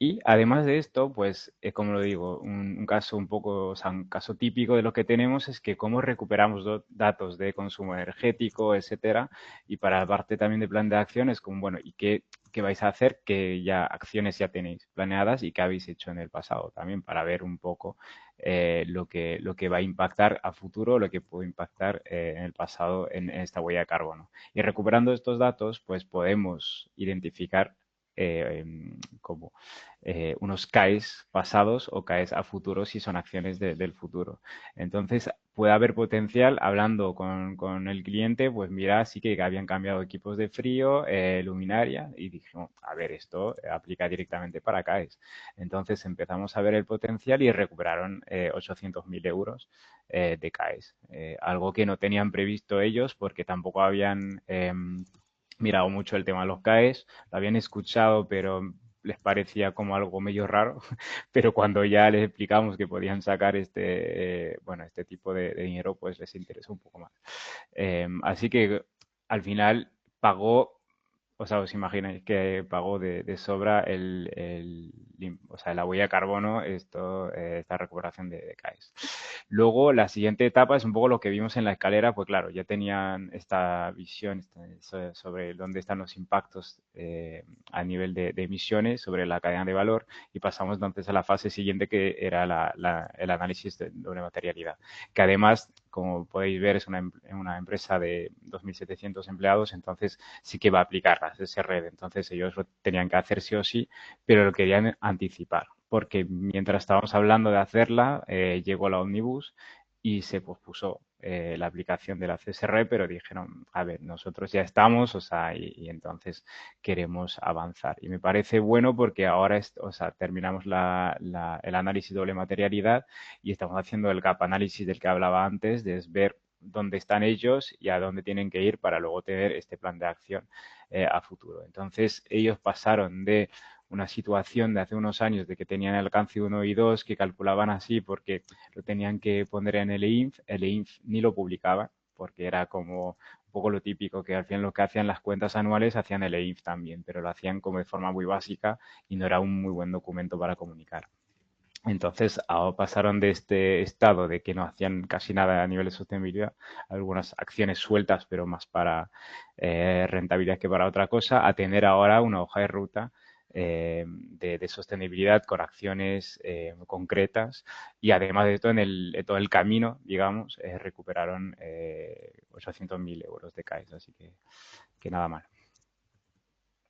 Y además de esto, pues, como lo digo, un caso un poco, o sea, un caso típico de lo que tenemos es que cómo recuperamos datos de consumo energético, etcétera, y para la parte también de plan de acción es como, bueno, ¿y qué vais a hacer? ¿Qué ya acciones ya tenéis planeadas y qué habéis hecho en el pasado también para ver un poco lo que va a impactar a futuro, lo que puede impactar en el pasado en esta huella de carbono. Y recuperando estos datos, pues podemos identificar como unos CAEs pasados o CAEs a futuro si son acciones del futuro. Entonces, puede haber potencial hablando con el cliente, pues mira, sí que habían cambiado equipos de frío, luminaria, y dijimos, a ver, esto aplica directamente para CAEs. Entonces empezamos a ver el potencial y recuperaron 800.000 euros de CAEs. Algo que no tenían previsto ellos porque tampoco habían mirado mucho el tema de los CAEs, lo habían escuchado, pero les parecía como algo medio raro, pero cuando ya les explicamos que podían sacar bueno, este tipo de dinero, pues les interesó un poco más. Así que al final pagó, o sea, os imagináis que pagó de sobra o sea, la huella de carbono, esta recuperación de CAEs. Luego, la siguiente etapa es un poco lo que vimos en la escalera, pues claro, ya tenían esta visión sobre dónde están los impactos a nivel de emisiones sobre la cadena de valor y pasamos entonces a la fase siguiente que era el análisis de doble materialidad, que además, como podéis ver, es una empresa de 2.700 empleados, entonces sí que va a aplicar las SRD. Entonces ellos lo tenían que hacer sí o sí, pero lo querían anticipar, porque mientras estábamos hablando de hacerla, llegó la Omnibus y se pospuso la aplicación de la CSR, pero dijeron, a ver, nosotros ya estamos, o sea, y entonces queremos avanzar. Y me parece bueno porque ahora, o sea, terminamos el análisis de doble materialidad y estamos haciendo el gap análisis del que hablaba antes, de ver dónde están ellos y a dónde tienen que ir para luego tener este plan de acción a futuro. Entonces, ellos pasaron de una situación de hace unos años de que tenían alcance 1 y 2 que calculaban así porque lo tenían que poner en el EINF ni lo publicaba porque era como un poco lo típico que al final lo que hacían las cuentas anuales hacían el EINF también, pero lo hacían como de forma muy básica y no era un muy buen documento para comunicar. Entonces, ahora pasaron de este estado de que no hacían casi nada a nivel de sostenibilidad, algunas acciones sueltas, pero más para rentabilidad que para otra cosa, a tener ahora una hoja de ruta de sostenibilidad con acciones concretas y además de todo, en todo el camino, digamos, recuperaron 800.000 euros de CAEs, así que nada mal.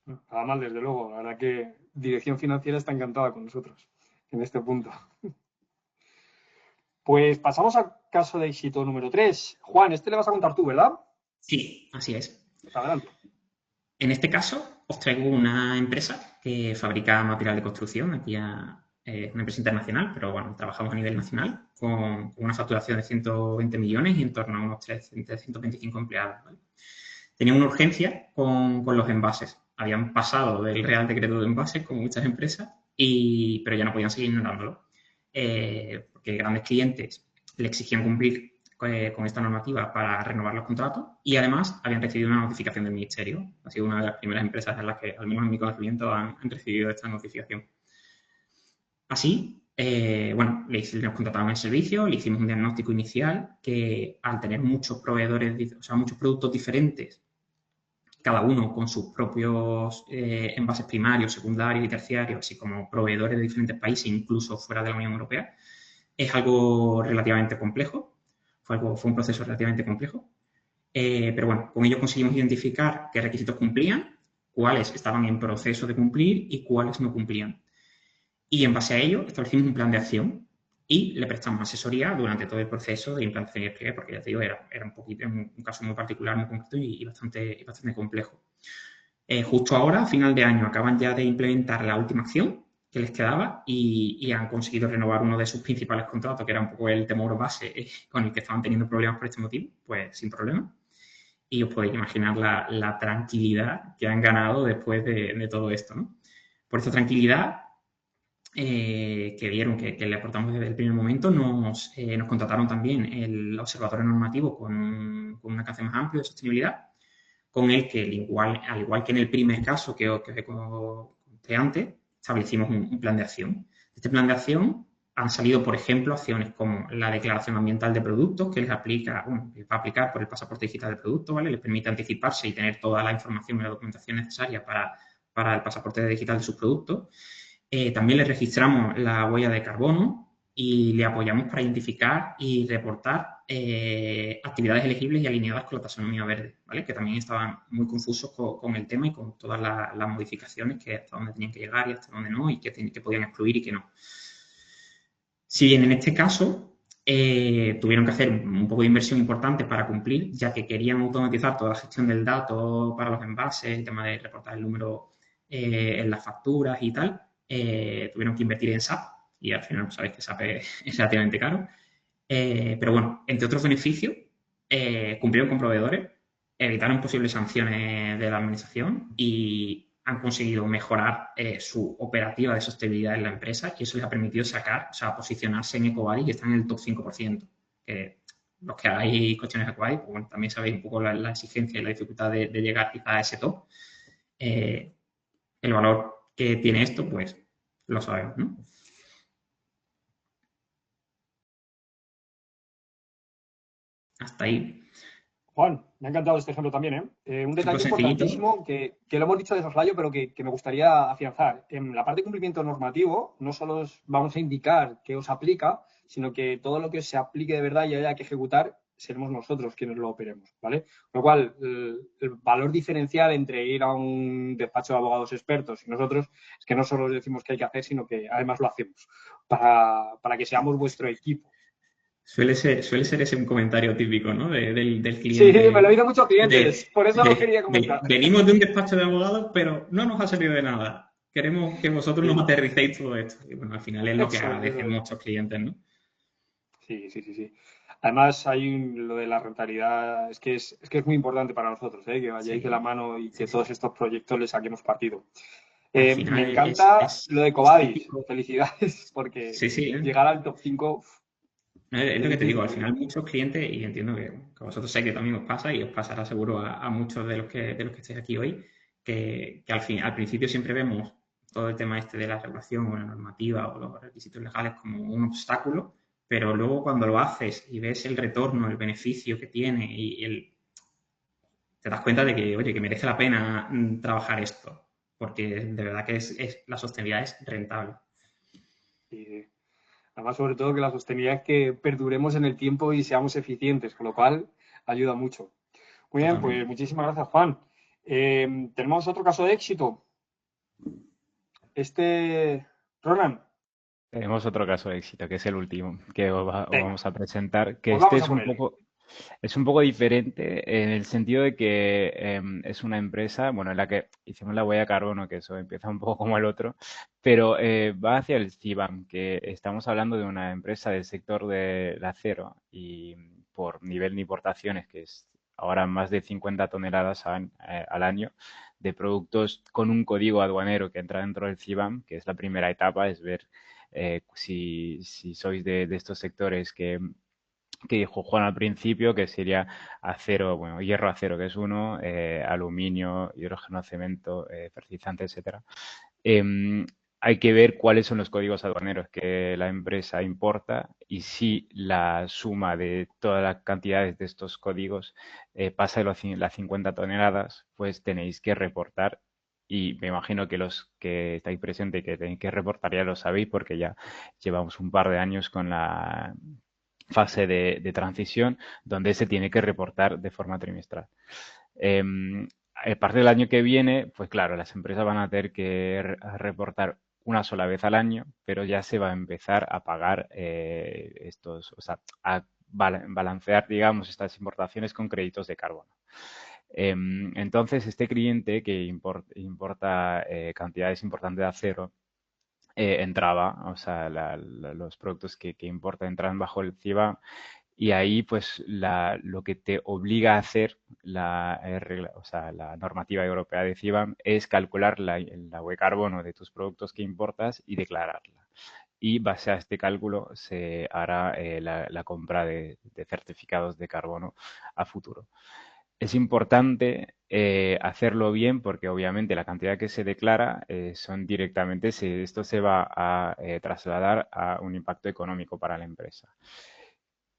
Nada mal, desde luego. La verdad que Dirección Financiera está encantada con nosotros en este punto. Pues pasamos al caso de éxito número 3. Juan, este le vas a contar tú, ¿verdad? Sí, así es. Pues adelante. En este caso, os traigo una empresa que fabrica material de construcción, aquí una empresa internacional, pero bueno, trabajamos a nivel nacional, con una facturación de 120 millones y en torno a unos 325 empleados. ¿Vale? Tenía una urgencia con los envases. Habían pasado del Real Decreto de Envases, como muchas empresas, pero ya no podían seguir ignorándolo. Porque grandes clientes le exigían cumplir con esta normativa para renovar los contratos y además habían recibido una notificación del Ministerio. Ha sido una de las primeras empresas en las que, al menos en mi conocimiento, han recibido esta notificación. Así, bueno, nos contrataron el servicio, le hicimos un diagnóstico inicial que al tener muchos proveedores, o sea, muchos productos diferentes, cada uno con sus propios envases primarios, secundarios y terciarios, así como proveedores de diferentes países, incluso fuera de la Unión Europea, es algo relativamente complejo. Fue un proceso relativamente complejo. Pero bueno, con ello conseguimos identificar qué requisitos cumplían, cuáles estaban en proceso de cumplir y cuáles no cumplían. Y en base a ello establecimos un plan de acción y le prestamos asesoría durante todo el proceso de implantación y despliegue, porque ya te digo, era un caso muy particular, muy concreto y bastante complejo. Justo ahora, a final de año, acaban ya de implementar la última acción que les quedaba y han conseguido renovar uno de sus principales contratos, que era un poco el temor base con el que estaban teniendo problemas por este motivo, pues sin problema. Y os podéis imaginar la tranquilidad que han ganado después de todo esto, ¿no? Por esta tranquilidad que vieron que le aportamos desde el primer momento, nos contrataron también el observatorio normativo con un alcance más amplio de sostenibilidad, con el que, al igual que en el primer caso que os conté antes, establecimos un plan de acción. De este plan de acción han salido, por ejemplo, acciones como la declaración ambiental de productos, que les aplica, bueno, les va a aplicar por el pasaporte digital del producto, ¿vale? Les permite anticiparse y tener toda la información y la documentación necesaria para el pasaporte digital de sus productos. También le registramos la huella de carbono y le apoyamos para identificar y reportar actividades elegibles y alineadas con la taxonomía verde, ¿vale? Que también estaban muy confusos con el tema y con todas las modificaciones que hasta dónde tenían que llegar y hasta dónde no, y que podían excluir y que no. Si bien en este caso tuvieron que hacer un poco de inversión importante para cumplir, ya que querían automatizar toda la gestión del dato para los envases, el tema de reportar el número en las facturas y tal, tuvieron que invertir en SAP y al final sabéis que SAP es relativamente caro. Pero bueno, entre otros beneficios, cumplieron con proveedores, evitaron posibles sanciones de la administración y han conseguido mejorar su operativa de sostenibilidad en la empresa y eso les ha permitido posicionarse en EcoVadis y están en el top 5%. Que los que hagáis coches EcoVadis, pues bueno, también sabéis un poco la exigencia y la dificultad de llegar quizá a ese top. El valor que tiene esto, pues lo sabemos, ¿no? Hasta ahí. Juan, me ha encantado este ejemplo también, ¿eh? Un detalle importantísimo que lo hemos dicho de soslayo, pero que me gustaría afianzar. En la parte de cumplimiento normativo, no solo os vamos a indicar qué os aplica, sino que todo lo que se aplique de verdad y haya que ejecutar, seremos nosotros quienes lo operemos, ¿vale? Con lo cual, el valor diferencial entre ir a un despacho de abogados expertos y nosotros es que no solo os decimos qué hay que hacer, sino que además lo hacemos para que seamos vuestro equipo. Suele ser ese un comentario típico, ¿no? Del cliente. Sí, me lo he oído muchos clientes, por eso lo quería comentar. Venimos de un despacho de abogados, pero no nos ha servido de nada. Queremos que vosotros nos aterricéis todo esto. Y bueno, al final es lo que agradecen muchos clientes, ¿no? Sí. Además, lo de la rentabilidad, es que es muy importante para nosotros, que vayáis de la mano y que todos estos proyectos les saquemos partido. Me encanta lo de EcoVadis. Felicidades, porque llegar al top 5... Es lo que te digo, al final muchos clientes, y entiendo que a vosotros sé que también os pasa y os pasará seguro a muchos de los que estáis aquí hoy, que al principio siempre vemos todo el tema este de la regulación o la normativa o los requisitos legales como un obstáculo, pero luego cuando lo haces y ves el retorno, el beneficio que tiene te das cuenta de que, oye, que merece la pena trabajar esto, porque de verdad que la sostenibilidad es rentable. Sí. Además, sobre todo que la sostenibilidad es que perduremos en el tiempo y seamos eficientes, con lo cual ayuda mucho. Muy bien, pues muchísimas gracias, Juan. Tenemos otro caso de éxito. Ronan. Tenemos otro caso de éxito, que es el último que os vamos a presentar, que Pues es un poco diferente en el sentido de que es una empresa, bueno, en la que hicimos la huella de carbono, que eso empieza un poco como el otro, pero va hacia el CBAM, que estamos hablando de una empresa del sector del acero y por nivel de importaciones, que es ahora más de 50 toneladas al año de productos con un código aduanero que entra dentro del CBAM, que es la primera etapa, es ver si sois de estos sectores que dijo Juan al principio, que sería acero, bueno, hierro acero, que es uno, aluminio, hidrógeno, cemento, fertilizante, etcétera. Hay que ver cuáles son los códigos aduaneros que la empresa importa y si la suma de todas las cantidades de estos códigos pasa de las 50 toneladas, pues tenéis que reportar. Y me imagino que los que estáis presentes y que tenéis que reportar ya lo sabéis porque ya llevamos un par de años con la fase de transición donde se tiene que reportar de forma trimestral. A partir del año que viene, pues claro, las empresas van a tener que reportar una sola vez al año, pero ya se va a empezar a pagar a balancear, digamos, estas importaciones con créditos de carbono. Entonces, este cliente que importa cantidades importantes de acero, entraba, o sea, los productos que importa entran bajo el CBAM y ahí pues lo que te obliga a hacer la normativa europea de CBAM es calcular la huella de carbono de tus productos que importas y declararla. Y base a este cálculo se hará la compra de certificados de carbono a futuro. es importante hacerlo bien porque obviamente la cantidad que se declara son directamente, esto se va a trasladar a un impacto económico para la empresa.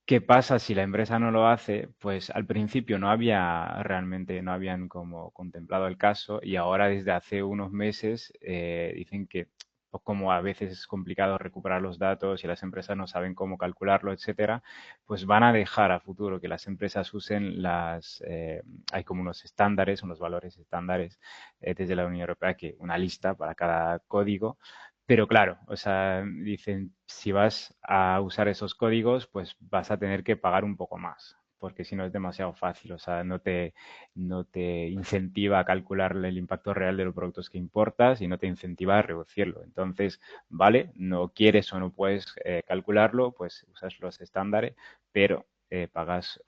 ¿Qué pasa si la empresa no lo hace? Pues al principio no habían como contemplado el caso y ahora desde hace unos meses dicen que pues, como a veces es complicado recuperar los datos y las empresas no saben cómo calcularlo, etcétera, pues van a dejar a futuro que las empresas usen hay como unos estándares, unos valores estándares desde la Unión Europea, que una lista para cada código, pero claro, o sea, dicen, si vas a usar esos códigos, pues vas a tener que pagar un poco más, porque si no es demasiado fácil, o sea, no te incentiva a calcular el impacto real de los productos que importas y no te incentiva a reducirlo. Entonces, vale, no quieres o no puedes calcularlo, pues usas los estándares, pero pagas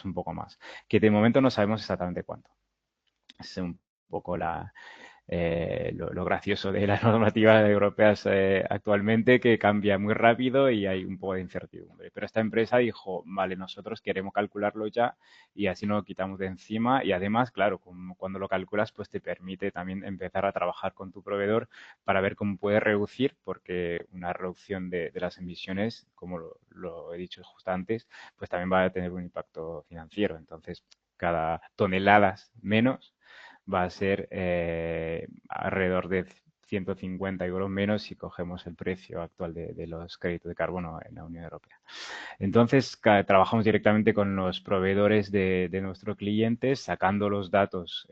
un poco más, que de momento no sabemos exactamente cuánto. Es un poco lo gracioso de las normativas europeas actualmente, que cambia muy rápido y hay un poco de incertidumbre. Pero esta empresa dijo, vale, nosotros queremos calcularlo ya y así no lo quitamos de encima. Y además, claro, cuando lo calculas, pues te permite también empezar a trabajar con tu proveedor para ver cómo puedes reducir, porque una reducción de las emisiones, como lo he dicho justo antes, pues también va a tener un impacto financiero. Entonces, cada toneladas menos va a ser alrededor de 150 euros menos si cogemos el precio actual de los créditos de carbono en la Unión Europea. Entonces, trabajamos directamente con los proveedores de nuestros clientes, sacando los datos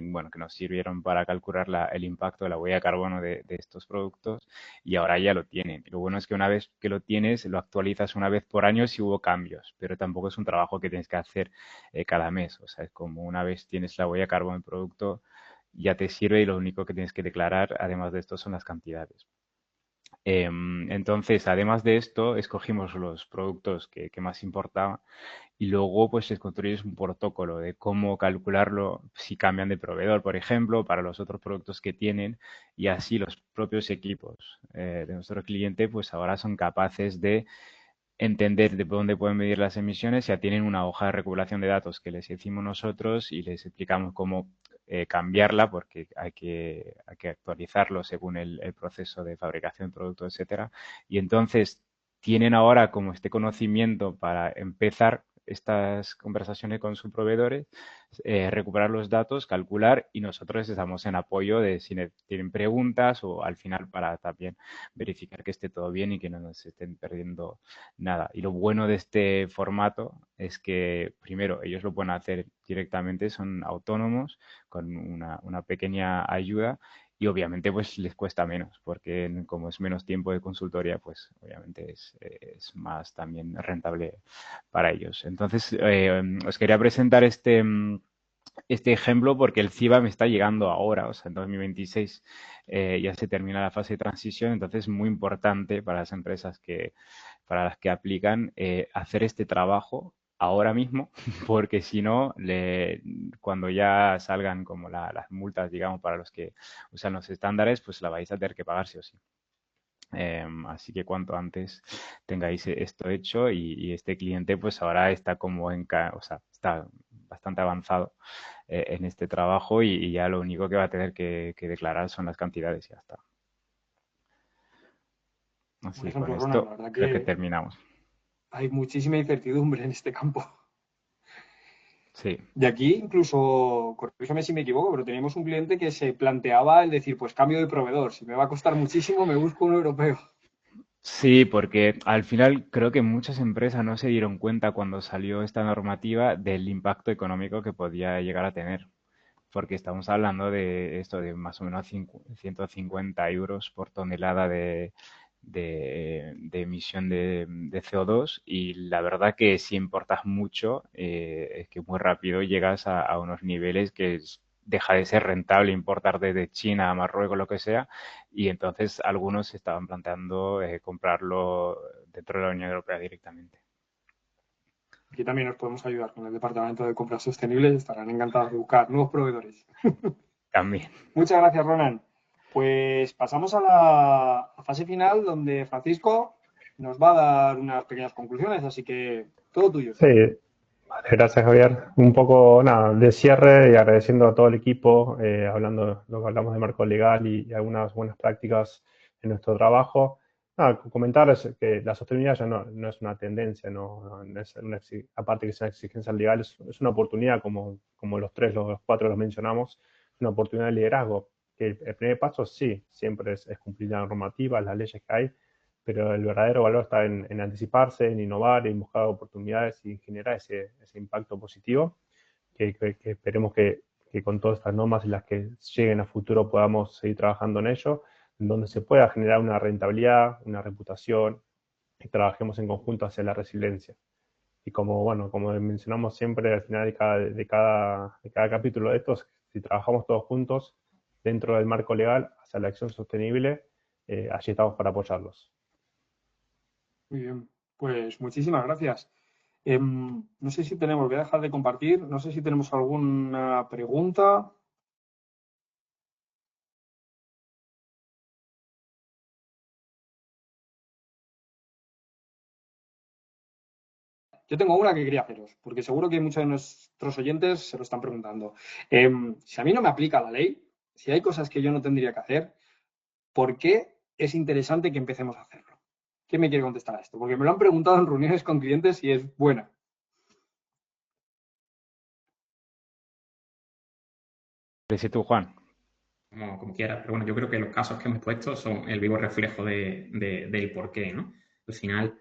bueno, que nos sirvieron para calcular el impacto de la huella de carbono de estos productos, y ahora ya lo tienen. Lo bueno es que una vez que lo tienes, lo actualizas una vez por año si hubo cambios, pero tampoco es un trabajo que tienes que hacer cada mes. O sea, es como una vez tienes la huella de carbono del producto, ya te sirve y lo único que tienes que declarar, además de esto, son las cantidades. Entonces, además de esto, escogimos los productos que más importaban y luego pues construyes un protocolo de cómo calcularlo si cambian de proveedor, por ejemplo, para los otros productos que tienen, y así los propios equipos de nuestro cliente pues ahora son capaces de entender de dónde pueden medir las emisiones. Ya tienen una hoja de recopilación de datos que les hicimos nosotros y les explicamos cómo cambiarla, porque hay que actualizarlo según el proceso de fabricación del producto, etcétera. Y entonces tienen ahora como este conocimiento para empezar estas conversaciones con sus proveedores, recuperar los datos, calcular, y nosotros estamos en apoyo de si tienen preguntas o al final para también verificar que esté todo bien y que no nos estén perdiendo nada. Y lo bueno de este formato es que, primero, ellos lo pueden hacer directamente, son autónomos, con una pequeña ayuda, y obviamente pues les cuesta menos, porque como es menos tiempo de consultoría, pues obviamente es más también rentable para ellos. Entonces, os quería presentar este ejemplo porque el CIBA me está llegando ahora, o sea, en 2026 ya se termina la fase de transición, entonces es muy importante para las empresas para las que aplican hacer este trabajo ahora mismo, porque si no, cuando ya salgan como las multas, digamos, para los que usan los estándares, pues la vais a tener que pagar sí o sí. Así que cuanto antes tengáis esto hecho, y este cliente pues ahora está como o sea, está bastante avanzado en este trabajo, y ya lo único que va a tener que declarar son las cantidades y ya está. Por Así que con ejemplo, Ronan, la esto verdad creo que que terminamos. hay muchísima incertidumbre en este campo. Sí. De aquí, incluso, corrígeme si me equivoco, pero teníamos un cliente que se planteaba el decir, pues cambio de proveedor, si me va a costar muchísimo, me busco un europeo. Sí, porque al final creo que muchas empresas no se dieron cuenta cuando salió esta normativa del impacto económico que podía llegar a tener, porque estamos hablando de esto de más o menos 150 euros por tonelada de emisión de CO2, y la verdad que si importas mucho, es que muy rápido llegas a unos niveles que deja de ser rentable importar desde China a Marruecos, lo que sea, y entonces algunos estaban planteando comprarlo dentro de la Unión Europea directamente. Aquí también nos podemos ayudar con el Departamento de Compras Sostenibles, estarán encantados de buscar nuevos proveedores. También. Muchas gracias, Ronan. Pues pasamos a la fase final, donde Francisco nos va a dar unas pequeñas conclusiones, así que todo tuyo. Sí, Gracias, Javier. Un poco, nada, de cierre y agradeciendo a todo el equipo, hablando de lo que hablamos de marco legal y algunas buenas prácticas en nuestro trabajo. Nada, comentarles que la sostenibilidad ya no es una tendencia, no es aparte que sea una exigencia legal, es una oportunidad, como los cuatro los mencionamos, es una oportunidad de liderazgo. Que el primer paso sí, siempre es cumplir la normativa, las leyes que hay, pero el verdadero valor está en anticiparse, en innovar, en buscar oportunidades y generar ese impacto positivo que esperemos que con todas estas normas y las que lleguen a futuro podamos seguir trabajando en ello, en donde se pueda generar una rentabilidad, una reputación y trabajemos en conjunto hacia la resiliencia. Y como mencionamos siempre al final de cada capítulo de estos, si trabajamos todos juntos dentro del marco legal hacia la acción sostenible, allí estamos para apoyarlos. Muy bien, pues muchísimas gracias. No sé si tenemos, voy a dejar de compartir, no sé si tenemos alguna pregunta. Yo tengo una que quería haceros, porque seguro que muchos de nuestros oyentes se lo están preguntando. Si a mí no me aplica la ley, si hay cosas que yo no tendría que hacer, ¿por qué es interesante que empecemos a hacerlo? ¿Quién me quiere contestar a esto? Porque me lo han preguntado en reuniones con clientes y es buena. Dice tú, Juan. Como quieras. Pero bueno, yo creo que los casos que hemos puesto son el vivo reflejo del por qué, ¿no? Al final,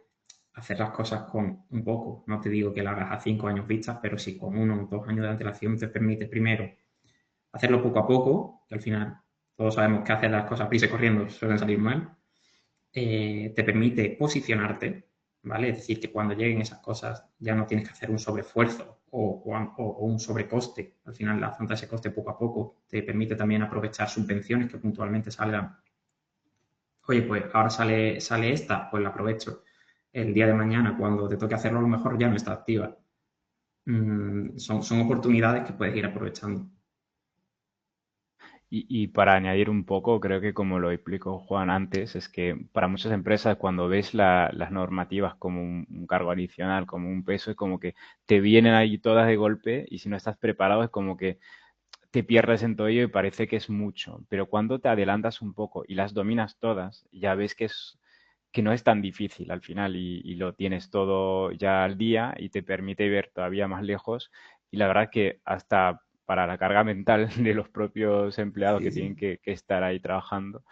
hacer las cosas con un poco, no te digo que lo hagas a 5 años vistas, pero sí con 1 o 2 años de antelación te permite primero hacerlo poco a poco, que al final todos sabemos que hacer las cosas prisa y corriendo suelen salir mal, te permite posicionarte, ¿vale? Es decir, que cuando lleguen esas cosas ya no tienes que hacer un sobreesfuerzo o un sobrecoste. Al final, afrontar ese coste poco a poco te permite también aprovechar subvenciones que puntualmente salgan. Oye, pues ahora sale esta, pues la aprovecho. El día de mañana, cuando te toque hacerlo, a lo mejor ya no está activa. Son oportunidades que puedes ir aprovechando. Y para añadir un poco, creo que como lo explicó Juan antes, es que para muchas empresas cuando ves las normativas como un cargo adicional, como un peso, es como que te vienen ahí todas de golpe y si no estás preparado es como que te pierdes en todo ello y parece que es mucho. Pero cuando te adelantas un poco y las dominas todas, ya ves que no es tan difícil al final y lo tienes todo ya al día y te permite ver todavía más lejos. Y la verdad que hasta para la carga mental de los propios empleados Sí, que sí. tienen que estar ahí trabajando,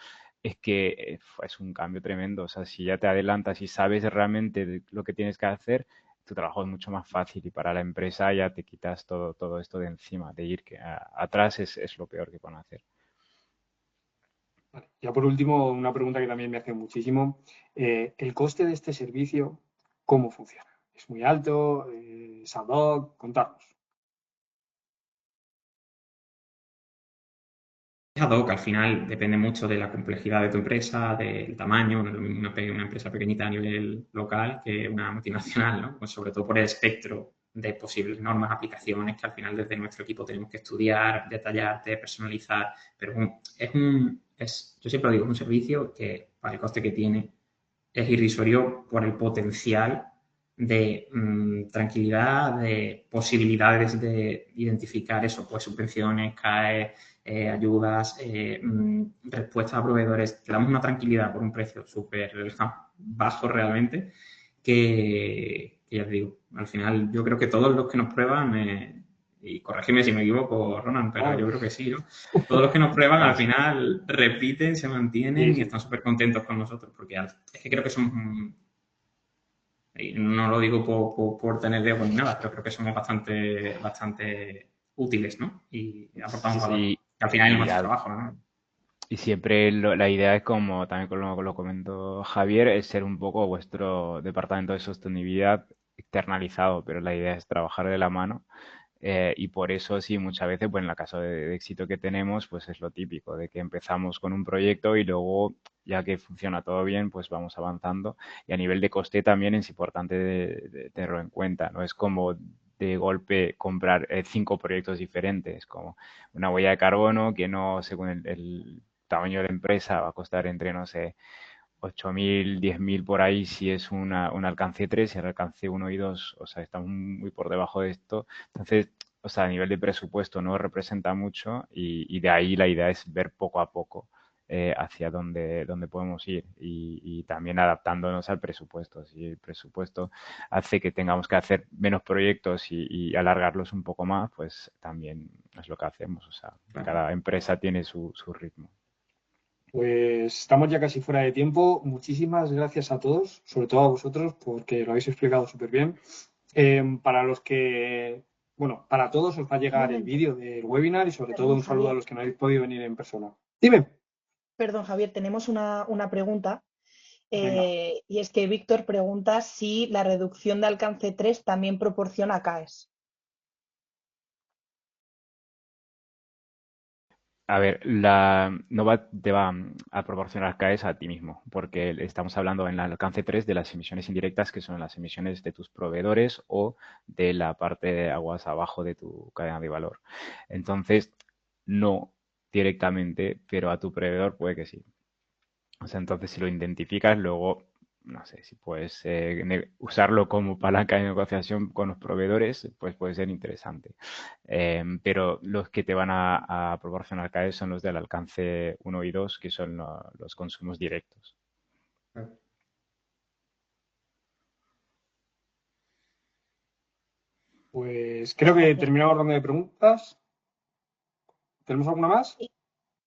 es que es un cambio tremendo. O sea, si ya te adelantas y sabes realmente lo que tienes que hacer, tu trabajo es mucho más fácil y para la empresa ya te quitas todo esto de encima, de ir que atrás es lo peor que pueden hacer. Vale. Ya por último, una pregunta que también me hace muchísimo. ¿El coste de este servicio, cómo funciona? ¿Es muy alto? ¿Es ad hoc? Contadnos. Ad hoc, al final depende mucho de la complejidad de tu empresa, del tamaño, no es lo mismo una empresa pequeñita a nivel local que una multinacional, ¿no? Pues sobre todo por el espectro de posibles normas, aplicaciones que al final desde nuestro equipo tenemos que estudiar, detallarte, personalizar, pero yo siempre lo digo, es un servicio que para el coste que tiene es irrisorio por el potencial de tranquilidad, de posibilidades de identificar eso, pues subvenciones, CAE, ayudas, respuestas a proveedores. Te damos una tranquilidad por un precio súper bajo realmente que ya te digo, al final yo creo que todos los que nos prueban, y corrígeme si me equivoco, Ronan, pero No, yo creo que sí, ¿no? Todos los que nos prueban al no, sí, final repiten, se sí, mantienen y sí. están súper contentos con nosotros, porque es que creo que somos, y no lo digo por tener ego ni nada, pero creo que somos bastante útiles, ¿no? Y aportamos Sí, sí. valor. Y, Que al final es y nuestro trabajo, ¿no? Y siempre la idea es, como también lo comentó Javier, es ser un poco vuestro departamento de sostenibilidad externalizado, pero la idea es trabajar de la mano. Y por eso sí, muchas veces, pues en la caso de éxito que tenemos, pues es lo típico, de que empezamos con un proyecto y luego, ya que funciona todo bien, pues vamos avanzando. Y a nivel de coste también es importante de tenerlo en cuenta, no es como de golpe comprar 5 proyectos diferentes, como una huella de carbono que no, según el tamaño de la empresa, va a costar entre, no sé, 8.000, 10.000 por ahí si es un alcance 3 y el alcance 1 y 2, o sea, estamos muy por debajo de esto. Entonces, o sea, a nivel de presupuesto no representa mucho y de ahí la idea es ver poco a poco hacia dónde podemos ir y también adaptándonos al presupuesto. Si el presupuesto hace que tengamos que hacer menos proyectos y alargarlos un poco más, pues también es lo que hacemos. O sea, Claro. cada empresa tiene su ritmo. Pues estamos ya casi fuera de tiempo. Muchísimas gracias a todos, sobre todo a vosotros, porque lo habéis explicado súper bien. Para los que, bueno, para todos os va a Un llegar el momento. vídeo del webinar y sobre todo Perdón, un saludo a Javier. los que no habéis podido venir en persona. Dime. Perdón, Javier, tenemos una pregunta. Venga. Y es que Víctor pregunta si la reducción de alcance 3 también proporciona CAES. A ver, te va a proporcionar CAES a ti mismo, porque estamos hablando en el alcance 3 de las emisiones indirectas, que son las emisiones de tus proveedores o de la parte de aguas abajo de tu cadena de valor. Entonces, no directamente, pero a tu proveedor puede que sí. O sea, entonces si lo identificas, luego, no sé, si puedes usarlo como palanca de negociación con los proveedores, pues puede ser interesante. Pero los que te van a proporcionar CAE son los del alcance 1 y 2, que son los consumos directos. Pues creo que Gracias. terminamos la ronda de preguntas. ¿Tenemos alguna más?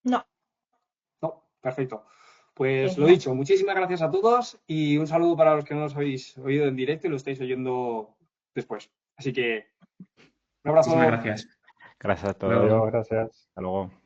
No, No, perfecto. Pues lo genial. dicho, muchísimas gracias a todos y un saludo para los que no nos habéis oído en directo y lo estáis oyendo después. Así que un Muchísimas abrazo. gracias. Gracias a Hasta luego. todos. Adiós, gracias. Hasta luego.